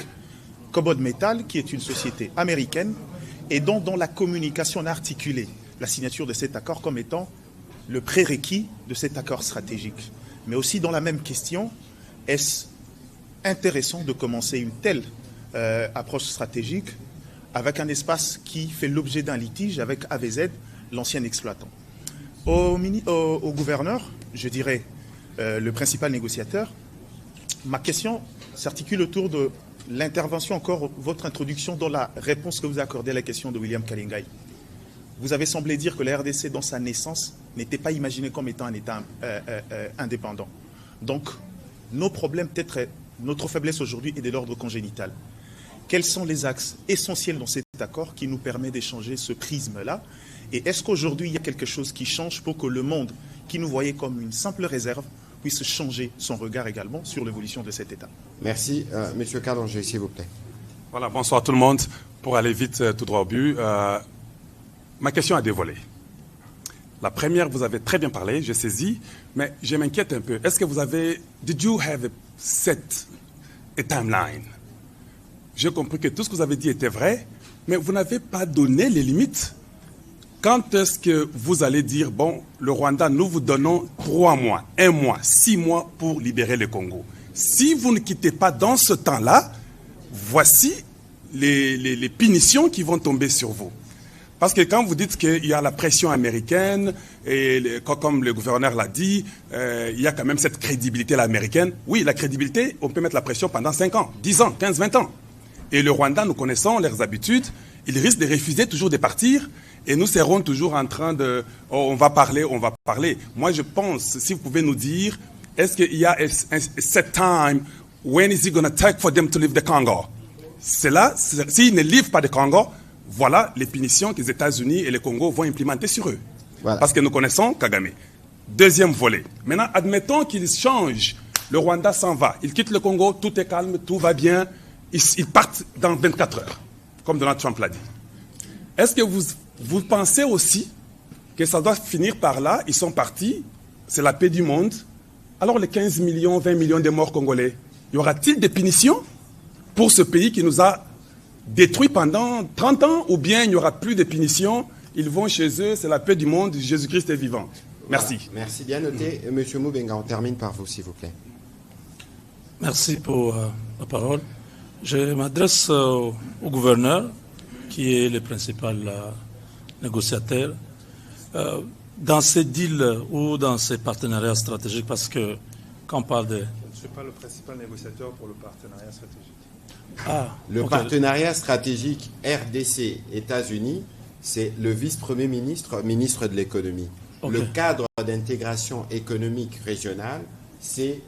Cobod Metal, qui est une société américaine, et dont dans la communication on a articulé la signature de cet accord comme étant le prérequis de cet accord stratégique. Mais aussi dans la même question, est-ce intéressant de commencer une telle approche stratégique avec un espace qui fait l'objet d'un litige avec AVZ, l'ancien exploitant? Au gouverneur, je dirais le principal négociateur, ma question s'articule autour de l'intervention, encore votre introduction dans la réponse que vous accordez à la question de William Kalingai. Vous avez semblé dire que la RDC, dans sa naissance, n'était pas imaginée comme étant un État indépendant. Donc, nos problèmes, peut-être notre faiblesse aujourd'hui est de l'ordre congénital. Quels sont les axes essentiels dans cet accord qui nous permet d'échanger ce prisme-là? Et est-ce qu'aujourd'hui, il y a quelque chose qui change pour que le monde, qui nous voyait comme une simple réserve, puisse changer son regard également sur l'évolution de cet État? Merci. Monsieur Kalanji, s'il vous plaît. Voilà, bonsoir tout le monde. Pour aller vite, tout droit au but, ma question a 2 volets. La première, vous avez très bien parlé, j'ai saisi, mais je m'inquiète un peu. Est-ce que vous avez... Did you have a timeline? J'ai compris que tout ce que vous avez dit était vrai, mais vous n'avez pas donné les limites. Quand est-ce que vous allez dire, bon, le Rwanda, nous vous donnons 3 mois, 1 mois, 6 mois pour libérer le Congo. Si vous ne quittez pas dans ce temps-là, voici les punitions qui vont tomber sur vous. Parce que quand vous dites qu'il y a la pression américaine, et comme le gouverneur l'a dit, il y a quand même cette crédibilité américaine. Oui, la crédibilité, on peut mettre la pression pendant 5 ans, 10 ans, 15, 20 ans. Et le Rwanda, nous connaissons leurs habitudes, ils risquent de refuser toujours de partir, et nous serons toujours en train de... Oh, on va parler, on va parler. Moi, je pense, si vous pouvez nous dire, est-ce qu'il y a a set time, when is it going to take for them to leave the Congo? C'est là, s'ils ne livrent pas de Congo, voilà les punitions que les États-Unis et le Congo vont implémenter sur eux. Voilà. Parce que nous connaissons Kagame. Deuxième volet. Maintenant, admettons qu'ils changent. Le Rwanda s'en va. Ils quittent le Congo, tout est calme, tout va bien. Ils partent dans 24 heures, comme Donald Trump l'a dit. Est-ce que vous pensez aussi que ça doit finir par là? Ils sont partis, c'est la paix du monde. Alors les 15 millions, 20 millions de morts congolais, y aura-t-il des punitions pour ce pays qui nous a détruits pendant 30 ans, ou bien il n'y aura plus de punitions, ils vont chez eux, c'est la paix du monde, Jésus-Christ est vivant. Merci. Voilà. Merci, bien noté. Monsieur Moubenga, on termine par vous, s'il vous plaît. Merci pour la parole. Je m'adresse au gouverneur, qui est le principal négociateur. Dans ces deals ou dans ces partenariats stratégiques, parce que quand on parle de... Je ne suis pas le principal négociateur pour le partenariat stratégique. Le partenariat stratégique RDC-États-Unis, c'est le vice-premier ministre, ministre de l'économie. Le cadre d'intégration économique régionale, c'est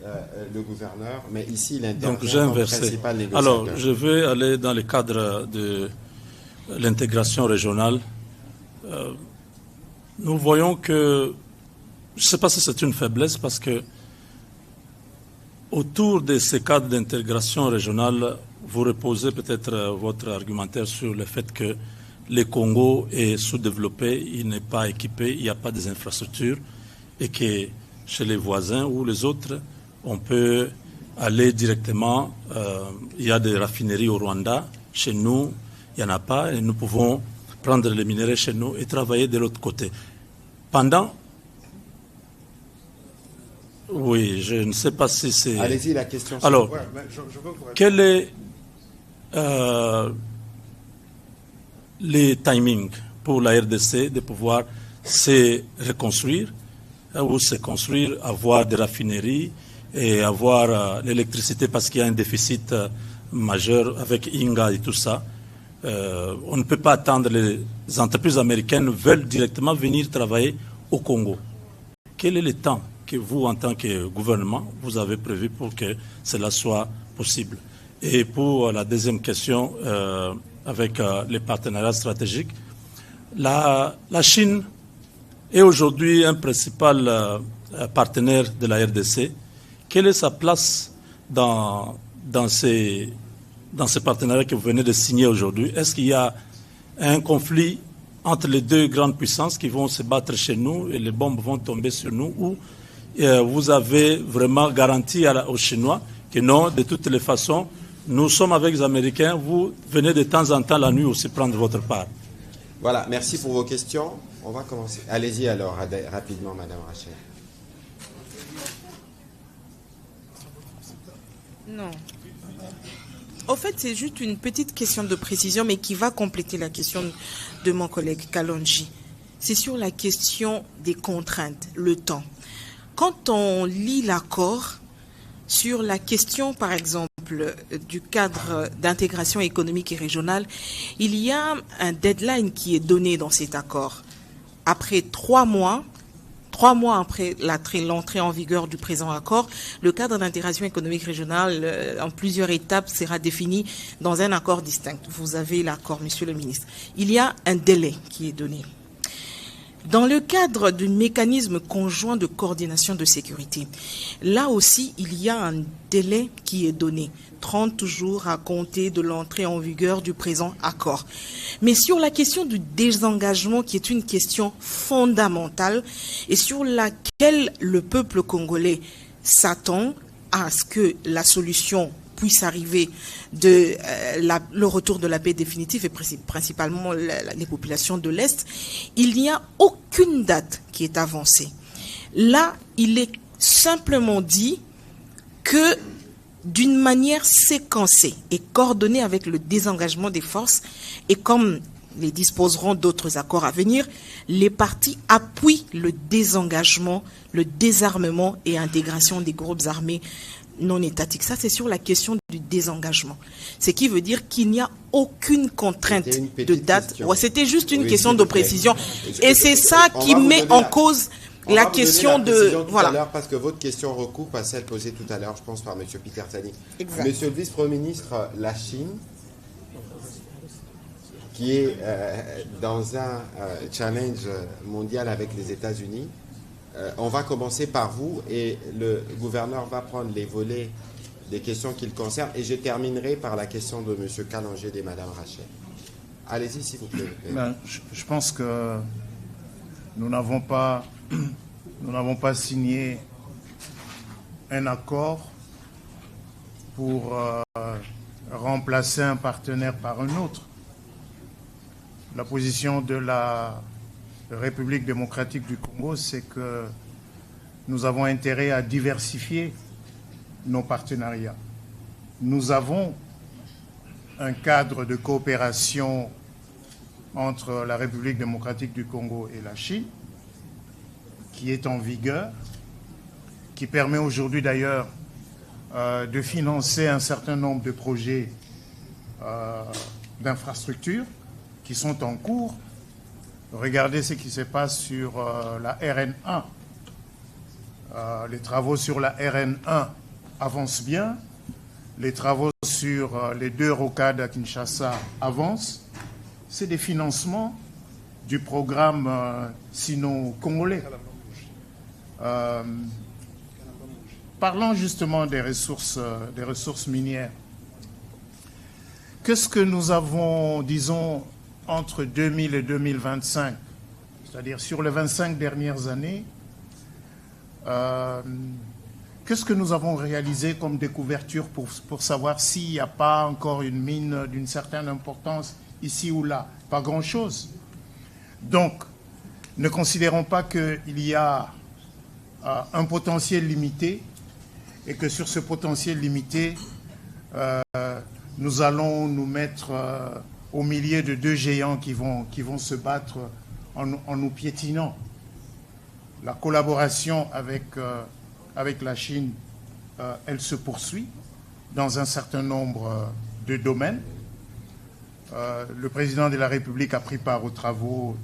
le gouverneur, mais ici, il intervient comme principal négociateur. Alors, je vais aller dans le cadre de l'intégration régionale. Nous voyons que, je ne sais pas si c'est une faiblesse, parce que autour de ces cadres d'intégration régionale, vous reposez peut-être votre argumentaire sur le fait que le Congo est sous-développé, il n'est pas équipé, il n'y a pas des infrastructures, et que chez les voisins ou les autres, on peut aller directement, il y a des raffineries au Rwanda, chez nous, il n'y en a pas, et nous pouvons prendre les minéraux chez nous et travailler de l'autre côté. Oui, je ne sais pas si c'est... Allez-y, la question. Alors, quel est les timings pour la RDC de pouvoir se reconstruire où se construire, avoir des raffineries et avoir l'électricité parce qu'il y a un déficit majeur avec Inga et tout ça. On ne peut pas attendre, les entreprises américaines veulent directement venir travailler au Congo. Quel est le temps que vous, en tant que gouvernement, vous avez prévu pour que cela soit possible? Et pour la deuxième question, avec les partenariats stratégiques, la Chine est aujourd'hui un principal partenaire de la RDC. Quelle est sa place dans ces partenariats que vous venez de signer aujourd'hui? Est-ce qu'il y a un conflit entre les deux grandes puissances qui vont se battre chez nous et les bombes vont tomber sur nous, ou vous avez vraiment garanti aux Chinois que non, de toutes les façons, nous sommes avec les Américains, vous venez de temps en temps la nuit aussi prendre votre part? Voilà, merci pour vos questions. On va commencer. Allez-y alors, rapidement, Madame Rachel. Non. Au fait, c'est juste une petite question de précision, mais qui va compléter la question de mon collègue Kalonji. C'est sur la question des contraintes, le temps. Quand on lit l'accord sur la question, par exemple, du cadre d'intégration économique et régionale, il y a un deadline qui est donné dans cet accord. Après 3 mois après l'entrée en vigueur du présent accord, le cadre d'intégration économique régionale en plusieurs étapes sera défini dans un accord distinct. Vous avez l'accord, Monsieur le ministre. Il y a un délai qui est donné. Dans le cadre du mécanisme conjoint de coordination de sécurité, là aussi, il y a un délai qui est donné, 30 jours à compter de l'entrée en vigueur du présent accord. Mais sur la question du désengagement, qui est une question fondamentale et sur laquelle le peuple congolais s'attend à ce que la solution puisse arriver de le retour de la paix définitive, et principalement les populations de l'Est, il n'y a aucune date qui est avancée. Là, il est simplement dit que d'une manière séquencée et coordonnée avec le désengagement des forces, et comme les disposeront d'autres accords à venir, les partis appuient le désengagement, le désarmement et intégration des groupes armés non étatiques. Ça, c'est sur la question du désengagement. Ce qui veut dire qu'il n'y a aucune contrainte de date. Ouais, c'était juste une question de précision. Et c'est ça qui met en cause la question de... Voilà. Parce que votre question recoupe à celle posée tout à l'heure, je pense, par M. Peter Tsani. Monsieur le vice-premier ministre, la Chine, qui est dans un challenge mondial avec les États-Unis, on va commencer par vous et le gouverneur va prendre les volets des questions qui le concernent et je terminerai par la question de M. Kalonji et de Mme Rachel. Allez-y, s'il vous plaît. Je pense que nous n'avons pas signé un accord pour remplacer un partenaire par un autre. La position de la République démocratique du Congo, c'est que nous avons intérêt à diversifier nos partenariats. Nous avons un cadre de coopération entre la République démocratique du Congo et la Chine qui est en vigueur, qui permet aujourd'hui d'ailleurs de financer un certain nombre de projets d'infrastructures qui sont en cours. Regardez ce qui se passe sur la RN1. Les travaux sur la RN1 avancent bien. Les travaux sur les 2 rocades à Kinshasa avancent. C'est des financements du programme sino-congolais. Parlons justement des ressources minières. Qu'est-ce que nous avons, disons, entre 2000 et 2025, c'est-à-dire sur les 25 dernières années, qu'est-ce que nous avons réalisé comme découverture pour savoir s'il n'y a pas encore une mine d'une certaine importance ici ou là? Pas grand-chose. Donc, ne considérons pas qu'il y a un potentiel limité et que sur ce potentiel limité, nous allons nous mettre au milieu de 2 géants qui vont se battre en nous piétinant. La collaboration avec la Chine, elle se poursuit dans un certain nombre de domaines. Le président de la République a pris part aux travaux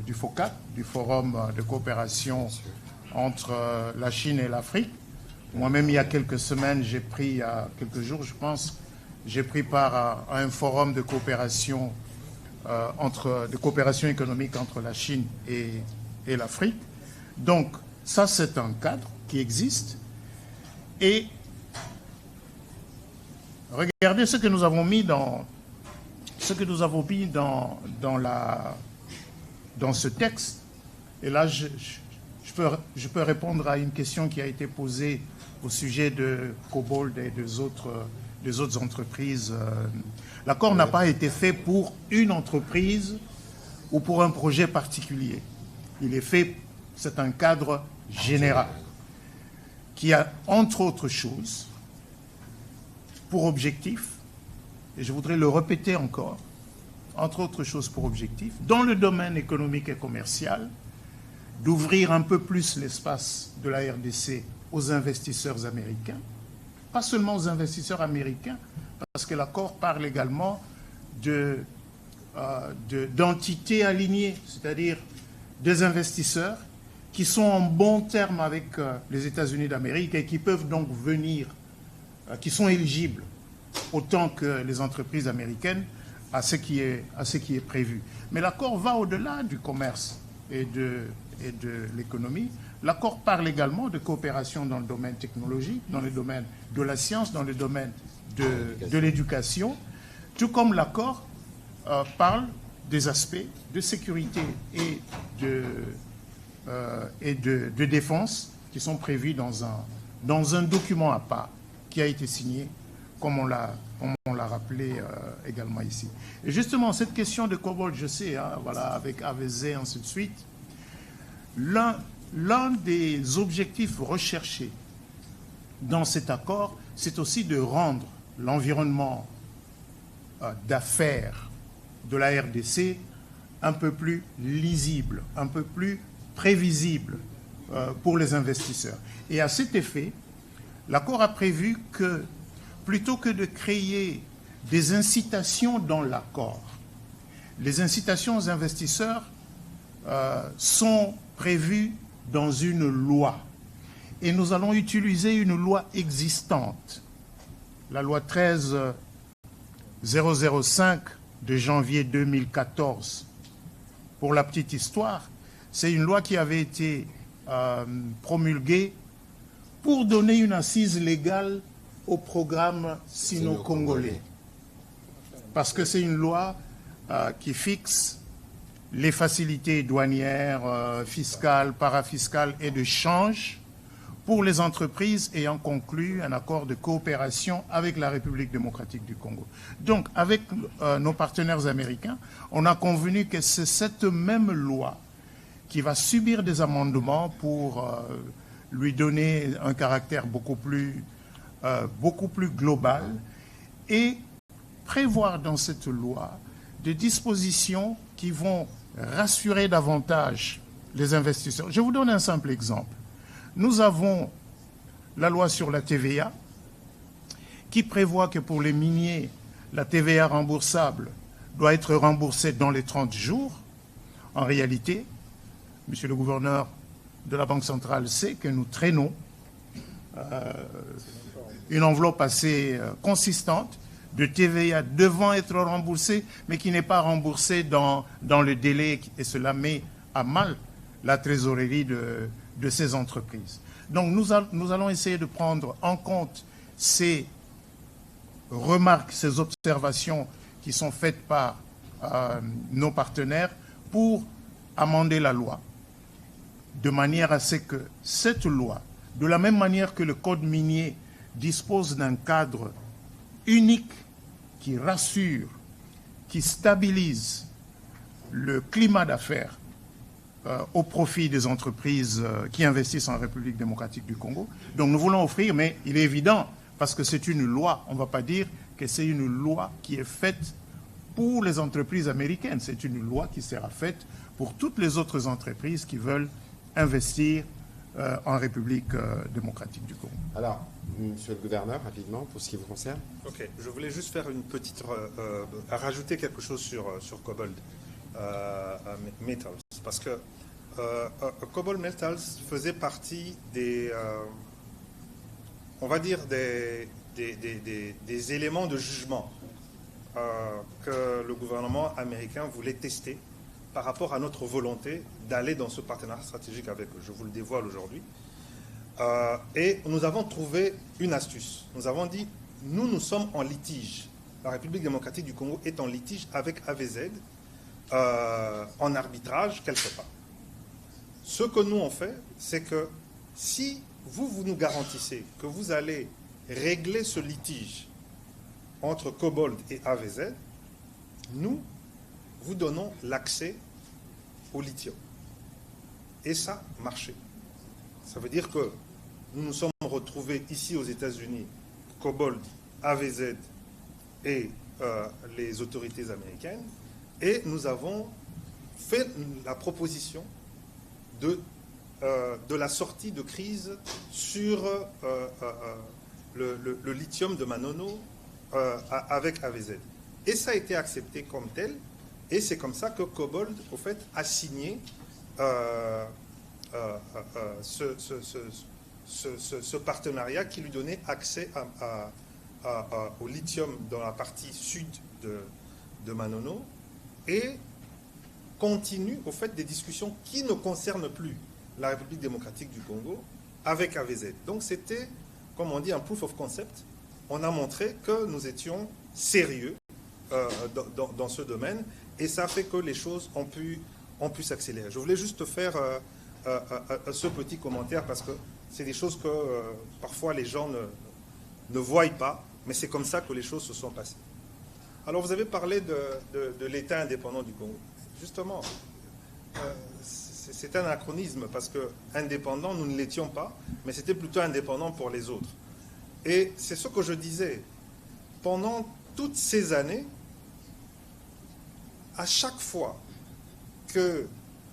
du FOCAC, du Forum de coopération entre la Chine et l'Afrique. Moi-même, il y a quelques semaines, il y a quelques jours, je pense, j'ai pris part à un forum de coopération, de coopération économique entre la Chine et l'Afrique. Donc, ça, c'est un cadre qui existe. Et regardez ce que nous avons mis dans ce texte. Et là, je peux répondre à une question qui a été posée au sujet de Cobalt et des autres entreprises. L'accord n'a pas été fait pour une entreprise ou pour un projet particulier. Il est fait, c'est un cadre général qui a, entre autres choses, pour objectif, et je voudrais le répéter encore, entre autres choses pour objectif, dans le domaine économique et commercial, d'ouvrir un peu plus l'espace de la RDC aux investisseurs américains, pas seulement aux investisseurs américains, parce que l'accord parle également d'entités alignées, c'est-à-dire des investisseurs qui sont en bon terme avec les États-Unis d'Amérique et qui peuvent donc venir, qui sont éligibles autant que les entreprises américaines à ce qui est prévu. Mais l'accord va au-delà du commerce et de l'économie. L'accord parle également de coopération dans le domaine technologique, dans le domaine de la science, dans le domaine de l'éducation, tout comme l'accord parle des aspects de sécurité et de défense qui sont prévus dans un document à part qui a été signé, comme on l'a rappelé également ici. Et justement, cette question de Cobalt, je sais, voilà, avec AVZ et ainsi de suite, l'un des objectifs recherchés dans cet accord, c'est aussi de rendre l'environnement d'affaires de la RDC un peu plus lisible, un peu plus prévisible pour les investisseurs. Et à cet effet, l'accord a prévu que, plutôt que de créer des incitations dans l'accord, les incitations aux investisseurs sont prévues dans une loi. Et nous allons utiliser une loi existante, la loi 13005 de janvier 2014. Pour la petite histoire, c'est une loi qui avait été promulguée pour donner une assise légale au programme sino-congolais. Parce que c'est une loi qui fixe les facilités douanières, fiscales, parafiscales et de change pour les entreprises ayant conclu un accord de coopération avec la République démocratique du Congo. Donc, avec nos partenaires américains, on a convenu que c'est cette même loi qui va subir des amendements pour lui donner un caractère beaucoup plus global et prévoir dans cette loi des dispositions qui vont rassurer davantage les investisseurs. Je vous donne un simple exemple. Nous avons la loi sur la TVA qui prévoit que pour les miniers, la TVA remboursable doit être remboursée dans les 30 jours. En réalité, monsieur le gouverneur de la Banque centrale sait que nous traînons une enveloppe assez consistante de TVA devant être remboursée, mais qui n'est pas remboursée dans le délai, et cela met à mal la trésorerie de ces entreprises. Donc nous allons essayer de prendre en compte ces remarques, ces observations qui sont faites par nos partenaires pour amender la loi, de manière à ce que cette loi, de la même manière que le Code minier dispose d'un cadre unique qui rassure, qui stabilise le climat d'affaires au profit des entreprises qui investissent en République démocratique du Congo. Donc nous voulons offrir, mais il est évident, parce que c'est une loi, on ne va pas dire que c'est une loi qui est faite pour les entreprises américaines, c'est une loi qui sera faite pour toutes les autres entreprises qui veulent investir en République démocratique du Congo. Alors, monsieur le gouverneur, rapidement, pour ce qui vous concerne. Ok, je voulais juste faire une petite... rajouter quelque chose sur Cobalt Metals. Parce que Cobalt Metals faisait partie des... on va dire des éléments de jugement que le gouvernement américain voulait tester par rapport à notre volonté d'aller dans ce partenariat stratégique avec eux. Je vous le dévoile aujourd'hui. Et nous avons trouvé une astuce. Nous avons dit, nous sommes en litige. La République démocratique du Congo est en litige avec AVZ en arbitrage quelque part. Ce que nous on fait, c'est que si vous nous garantissez que vous allez régler ce litige entre Cobalt et AVZ, nous vous donnons l'accès au lithium. Et ça marchait. Ça veut dire que nous nous sommes retrouvés ici aux États-Unis, Cobalt, AVZ et les autorités américaines, et nous avons fait la proposition de la sortie de crise sur le lithium de Manono avec AVZ. Et ça a été accepté comme tel, et c'est comme ça que Cobalt, au fait, a signé ce partenariat qui lui donnait accès au lithium dans la partie sud de Manono, et continue, au fait, des discussions qui ne concernent plus la République démocratique du Congo avec AVZ. Donc c'était, comme on dit, un proof of concept. On a montré que nous étions sérieux dans ce domaine, et ça fait que les choses ont pu s'accélérer. Je voulais juste faire ce petit commentaire parce que c'est des choses que parfois les gens ne voient pas, mais c'est comme ça que les choses se sont passées. Alors vous avez parlé de l'État indépendant du Congo. Justement, c'est un anachronisme parce que indépendant, nous ne l'étions pas, mais c'était plutôt indépendant pour les autres. Et c'est ce que je disais. Pendant toutes ces années, à chaque fois que,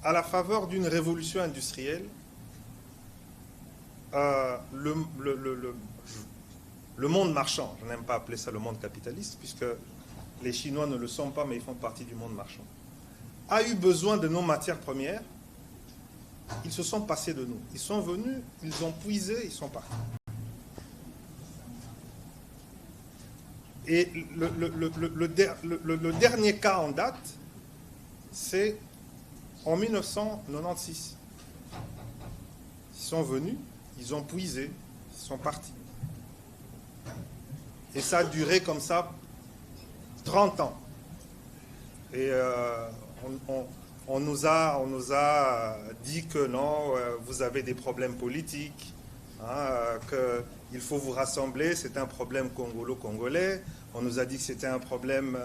à la faveur d'une révolution industrielle, le monde marchand, je n'aime pas appeler ça le monde capitaliste, puisque les Chinois ne le sont pas, mais ils font partie du monde marchand, a eu besoin de nos matières premières, ils se sont passés de nous. Ils sont venus, ils ont puisé, ils sont partis. Et le dernier cas en date, c'est en 1996. Ils sont venus, ils ont puisé, ils sont partis. Et ça a duré comme ça 30 ans. Et on nous a dit que non, vous avez des problèmes politiques, hein, qu'il faut vous rassembler, c'est un problème congolo-congolais. On nous a dit que c'était un problème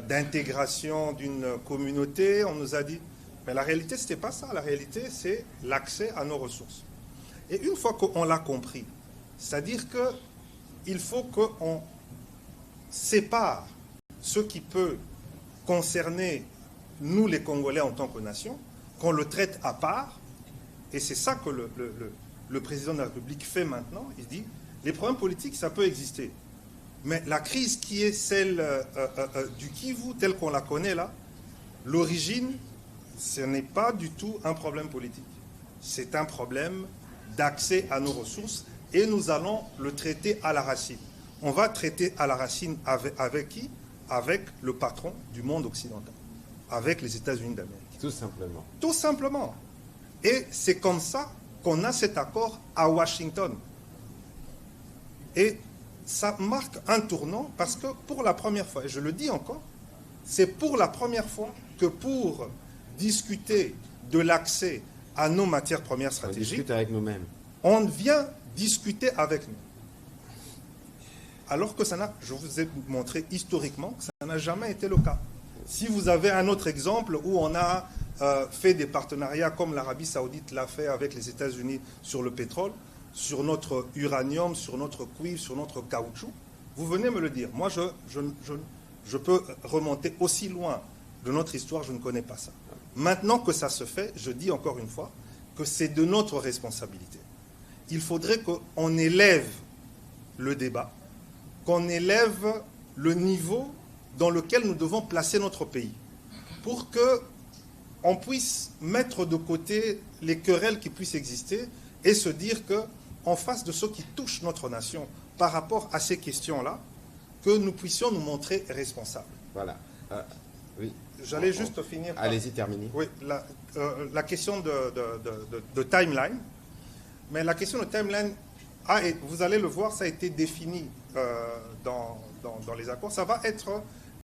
d'intégration d'une communauté. On nous a dit... Mais la réalité, ce n'était pas ça. La réalité, c'est l'accès à nos ressources. Et une fois qu'on l'a compris, c'est-à-dire qu'il faut qu'on sépare ce qui peut concerner nous, les Congolais, en tant que nation, qu'on le traite à part. Et c'est ça que le président de la République fait maintenant. Il dit, les problèmes politiques, ça peut exister. Mais la crise qui est celle du Kivu, telle qu'on la connaît là, l'origine, ce n'est pas du tout un problème politique. C'est un problème d'accès à nos ressources, et nous allons le traiter à la racine. On va traiter à la racine avec qui? Avec le patron du monde occidental, avec les États-Unis d'Amérique. Tout simplement. Tout simplement. Et c'est comme ça qu'on a cet accord à Washington. Et ça marque un tournant parce que pour la première fois, et je le dis encore, c'est pour la première fois que pour discuter de l'accès à nos matières premières stratégiques, on discute avec nous-mêmes. On vient discuter avec nous. Alors que ça n'a, je vous ai montré historiquement que ça n'a jamais été le cas. Si vous avez un autre exemple où on a fait des partenariats comme l'Arabie Saoudite l'a fait avec les États-Unis sur le pétrole, sur notre uranium, sur notre cuivre, sur notre caoutchouc, vous venez me le dire. Moi, je peux remonter aussi loin de notre histoire, je ne connais pas ça. Maintenant que ça se fait, je dis encore une fois que c'est de notre responsabilité. Il faudrait qu'on élève le débat, qu'on élève le niveau dans lequel nous devons placer notre pays, pour qu'on puisse mettre de côté les querelles qui puissent exister et se dire qu'en face de ce qui touche notre nation par rapport à ces questions-là, que nous puissions nous montrer responsables. Voilà. Oui. J'allais juste finir. Allez-y, terminez. Oui, la question de timeline. Mais la question de timeline, vous allez le voir, ça a été défini dans les accords. Ça va être,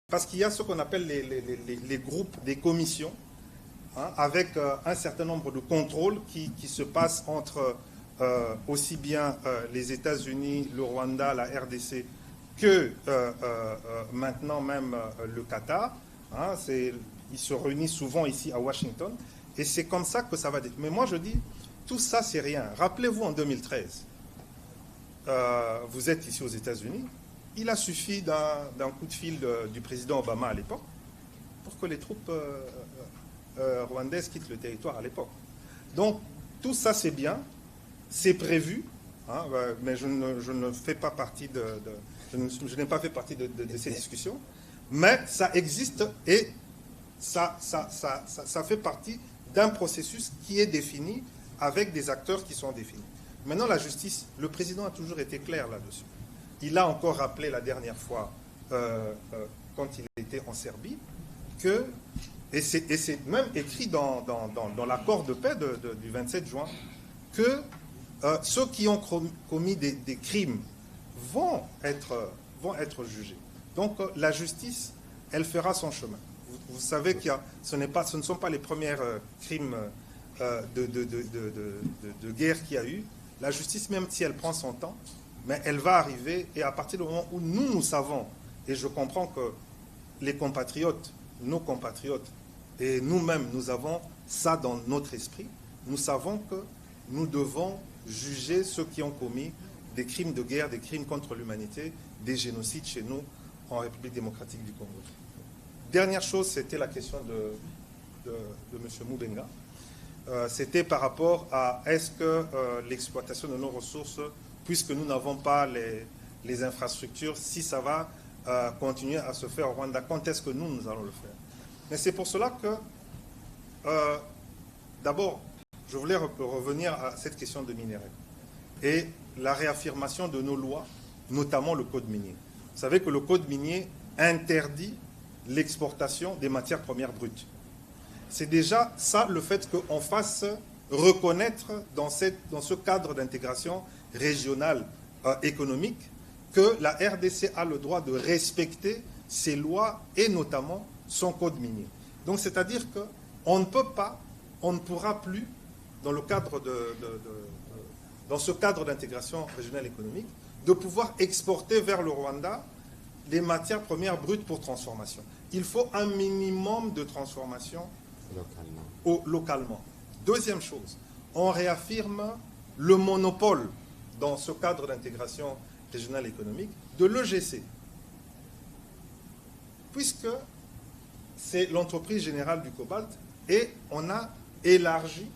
parce qu'il y a ce qu'on appelle les groupes, des commissions, hein, avec un certain nombre de contrôles qui se passent entre aussi bien les États-Unis, le Rwanda, la RDC, que maintenant même le Qatar. Hein, ils se réunissent souvent ici à Washington. Et c'est comme ça que ça va. Mais moi, je dis, tout ça, c'est rien. Rappelez-vous, en 2013, vous êtes ici aux États-Unis. Il a suffi d'un coup de fil du président Obama à l'époque pour que les troupes rwandaises quittent le territoire à l'époque. Donc, tout ça, c'est bien. C'est prévu. Hein, mais je ne fais pas partie je n'ai pas fait partie de ces discussions. Mais ça existe et ça fait partie d'un processus qui est défini avec des acteurs qui sont définis. Maintenant, la justice, le président a toujours été clair là-dessus. Il a encore rappelé la dernière fois, quand il était en Serbie, et c'est même écrit dans l'accord de paix du 27 juin, que ceux qui ont commis des crimes vont être jugés. Donc la justice, elle fera son chemin. Vous savez ce ne sont pas les premiers crimes de guerre qu'il y a eu. La justice, même si elle prend son temps, mais elle va arriver, et à partir du moment où nous savons, et je comprends que les compatriotes, nos compatriotes, et nous-mêmes, nous avons ça dans notre esprit, nous savons que nous devons juger ceux qui ont commis des crimes de guerre, des crimes contre l'humanité, des génocides chez nous, en République démocratique du Congo. Dernière chose, c'était la question de M. Moubenga. C'était par rapport à est-ce que l'exploitation de nos ressources, puisque nous n'avons pas les infrastructures, si ça va continuer à se faire au Rwanda, quand est-ce que nous allons le faire? Mais c'est pour cela que, d'abord, je voulais revenir à cette question de minerais et la réaffirmation de nos lois, notamment le code minier. Vous savez que le code minier interdit l'exportation des matières premières brutes. C'est déjà ça le fait qu'on fasse reconnaître dans ce cadre d'intégration régionale économique que la RDC a le droit de respecter ses lois et notamment son code minier. Donc c'est-à-dire qu'on ne peut pas, on ne pourra plus, dans le cadre dans ce cadre d'intégration régionale économique, de pouvoir exporter vers le Rwanda les matières premières brutes pour transformation. Il faut un minimum de transformation localement. Deuxième chose, on réaffirme le monopole dans ce cadre d'intégration régionale économique de l'EGC, puisque c'est l'entreprise générale du cobalt et on a élargi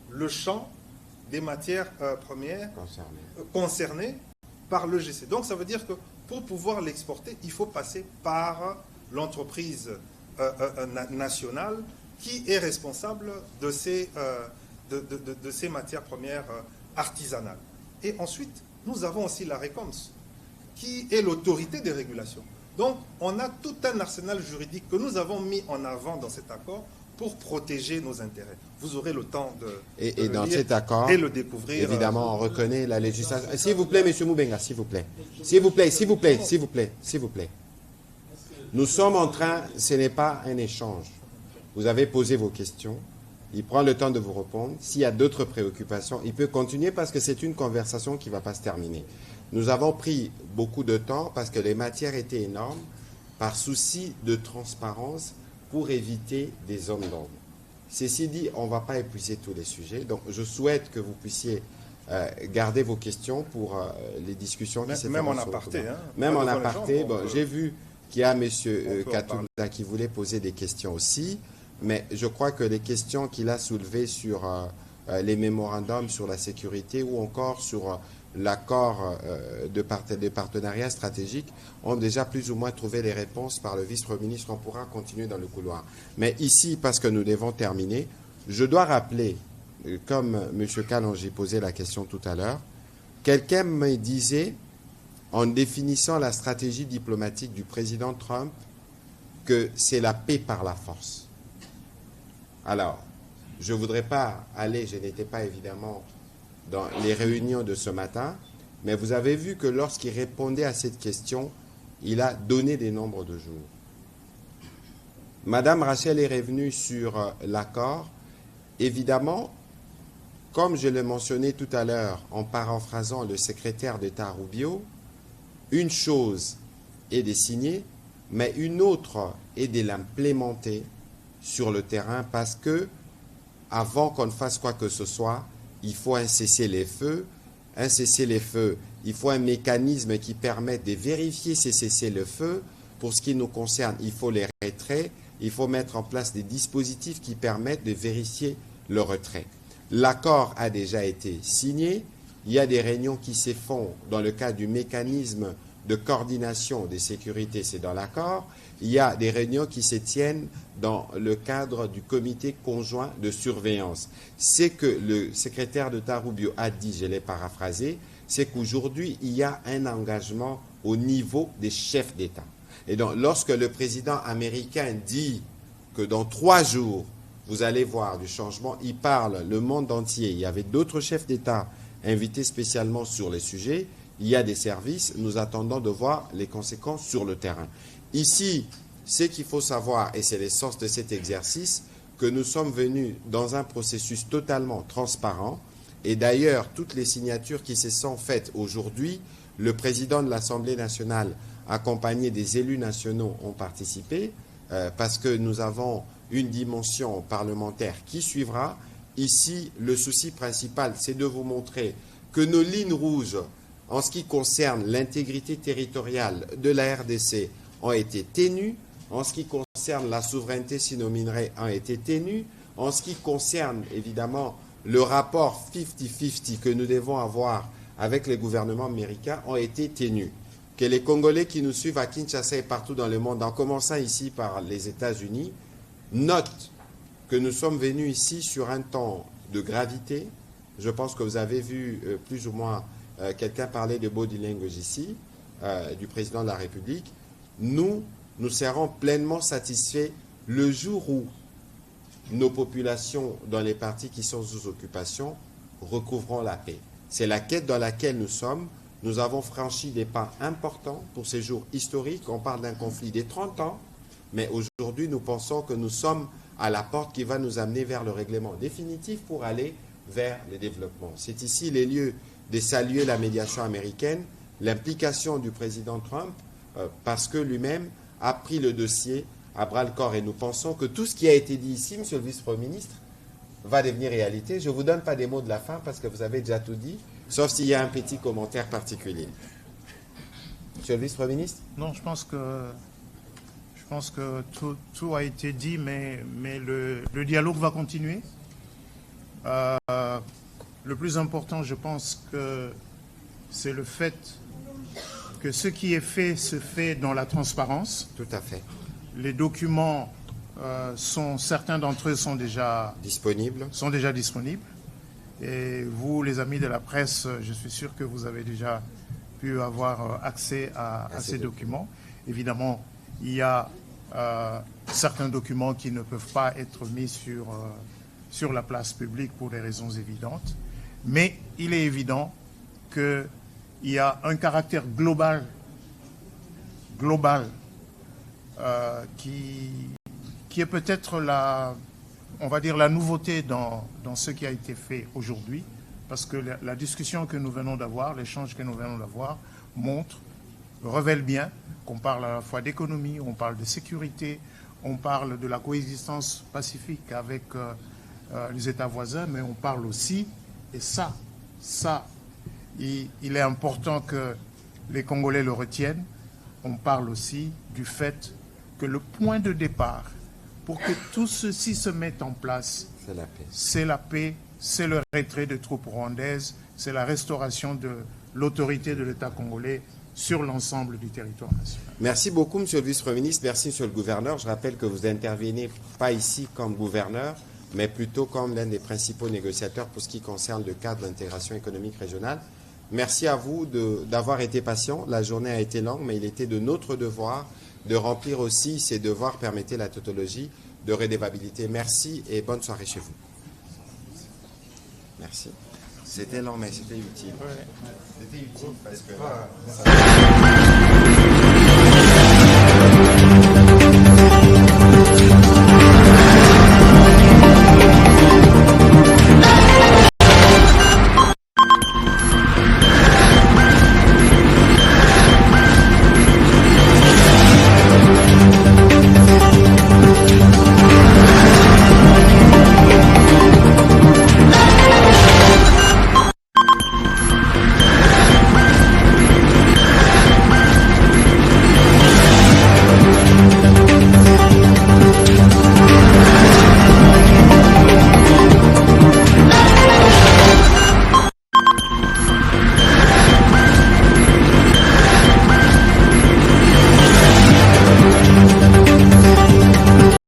le champ des matières premières concernées par l'EGC. Donc ça veut dire que pour pouvoir l'exporter, il faut passer par l'entreprise nationale qui est responsable de ces matières premières artisanales. Et ensuite, nous avons aussi la RECOMS, qui est l'autorité des régulations. Donc, on a tout un arsenal juridique que nous avons mis en avant dans cet accord pour protéger nos intérêts. Vous aurez le temps de dans le lire cet accord, et le découvrir. Évidemment, on reconnaît la législation. S'il vous plaît, M. Moubenga, s'il vous plaît. S'il vous plaît, s'il vous plaît, s'il vous plaît, s'il vous plaît. Nous sommes en train, ce n'est pas un échange. Vous avez posé vos questions. Il prend le temps de vous répondre. S'il y a d'autres préoccupations, il peut continuer parce que c'est une conversation qui ne va pas se terminer. Nous avons pris beaucoup de temps parce que les matières étaient énormes, par souci de transparence, pour éviter des zones d'ombre. Ceci dit, on ne va pas épuiser tous les sujets. Donc, je souhaite que vous puissiez garder vos questions pour les discussions qui s'étaient même en aparté. Hein, même en aparté. Bon, j'ai vu qu'il y a M. Katouda qui voulait poser des questions aussi. Mais je crois que les questions qu'il a soulevées sur les mémorandums sur la sécurité ou encore sur l'accord de partenariat stratégique ont déjà plus ou moins trouvé les réponses par le vice-premier ministre. On pourra continuer dans le couloir. Mais ici, parce que nous devons terminer, je dois rappeler, comme M. Kalonji posait la question tout à l'heure, quelqu'un me disait, en définissant la stratégie diplomatique du président Trump, que c'est la paix par la force. Alors, je ne voudrais pas aller, je n'étais pas évidemment dans les réunions de ce matin, mais vous avez vu que lorsqu'il répondait à cette question, il a donné des nombres de jours. Madame Rachel est revenue sur l'accord. Évidemment, comme je l'ai mentionné tout à l'heure en paraphrasant le secrétaire d'État Rubio, une chose est de signer, mais une autre est de l'implémenter sur le terrain parce que, avant qu'on ne fasse quoi que ce soit, il faut un cessez-le-feu. Un cessez-le-feu, il faut un mécanisme qui permette de vérifier ces cessez-le-feu. Pour ce qui nous concerne, il faut les retraits. Il faut mettre en place des dispositifs qui permettent de vérifier le retrait. L'accord a déjà été signé. Il y a des réunions qui se font dans le cadre du mécanisme de coordination des sécurités, c'est dans l'accord. Il y a des réunions qui se tiennent dans le cadre du comité conjoint de surveillance. C'est que le secrétaire d'État Rubio a dit, je l'ai paraphrasé, c'est qu'aujourd'hui, il y a un engagement au niveau des chefs d'État. Et donc, lorsque le président américain dit que dans 3 jours, vous allez voir du changement, il parle le monde entier. Il y avait d'autres chefs d'État invités spécialement sur les sujets. Il y a des services, nous attendons de voir les conséquences sur le terrain. Ici, ce qu'il faut savoir, et c'est l'essence de cet exercice, que nous sommes venus dans un processus totalement transparent. Et d'ailleurs, toutes les signatures qui se sont faites aujourd'hui, le président de l'Assemblée nationale, accompagné des élus nationaux, ont participé, parce que nous avons une dimension parlementaire qui suivra. Ici, le souci principal, c'est de vous montrer que nos lignes rouges, en ce qui concerne l'intégrité territoriale de la RDC, ont été tenues. En ce qui concerne la souveraineté sino-minerais, ont été tenues. En ce qui concerne, évidemment, le rapport 50-50 que nous devons avoir avec les gouvernements américains, ont été tenus. Que les Congolais qui nous suivent à Kinshasa et partout dans le monde, en commençant ici par les États-Unis, notent que nous sommes venus ici sur un temps de gravité. Je pense que vous avez vu plus ou moins quelqu'un parler de body language ici, du président de la République. Nous serons pleinement satisfaits le jour où nos populations dans les partis qui sont sous occupation recouvreront la paix. C'est la quête dans laquelle nous sommes. Nous avons franchi des pas importants pour ces jours historiques. On parle d'un conflit des 30 ans, mais aujourd'hui, nous pensons que nous sommes à la porte qui va nous amener vers le règlement définitif pour aller vers le développement. C'est ici les lieux de saluer la médiation américaine, l'implication du président Trump, parce que lui-même a pris le dossier à bras-le-corps. Et nous pensons que tout ce qui a été dit ici, monsieur le vice-premier ministre, va devenir réalité. Je ne vous donne pas des mots de la fin parce que vous avez déjà tout dit, sauf s'il y a un petit commentaire particulier. Monsieur le vice-premier ministre? Non, je pense que tout a été dit, mais le dialogue va continuer. Le plus important, je pense que c'est le fait que ce qui est fait se fait dans la transparence. Tout à fait. Les documents, certains d'entre eux sont déjà disponibles. Et vous, les amis de la presse, je suis sûr que vous avez déjà pu avoir accès à ces documents. Évidemment, il y a certains documents qui ne peuvent pas être mis sur la place publique pour des raisons évidentes. Mais il est évident qu'il y a un caractère global qui est peut-être la nouveauté dans ce qui a été fait aujourd'hui, parce que la discussion que nous venons d'avoir, l'échange que nous venons d'avoir, révèle bien qu'on parle à la fois d'économie, on parle de sécurité, on parle de la coexistence pacifique avec les États voisins, mais on parle aussi, et ça, il est important que les Congolais le retiennent, on parle aussi du fait que le point de départ pour que tout ceci se mette en place, c'est la paix c'est le retrait des troupes rwandaises, c'est la restauration de l'autorité de l'État congolais sur l'ensemble du territoire national. Merci beaucoup, Monsieur le Vice-Premier ministre. Merci, Monsieur le Gouverneur. Je rappelle que vous intervenez pas ici comme gouverneur, mais plutôt comme l'un des principaux négociateurs pour ce qui concerne le cadre d'intégration économique régionale. Merci à vous d'avoir été patient. La journée a été longue, mais il était de notre devoir de remplir aussi ces devoirs, permettez la tautologie, de redevabilité. Merci et bonne soirée chez vous. Merci. C'était long, mais c'était utile. C'était utile parce que...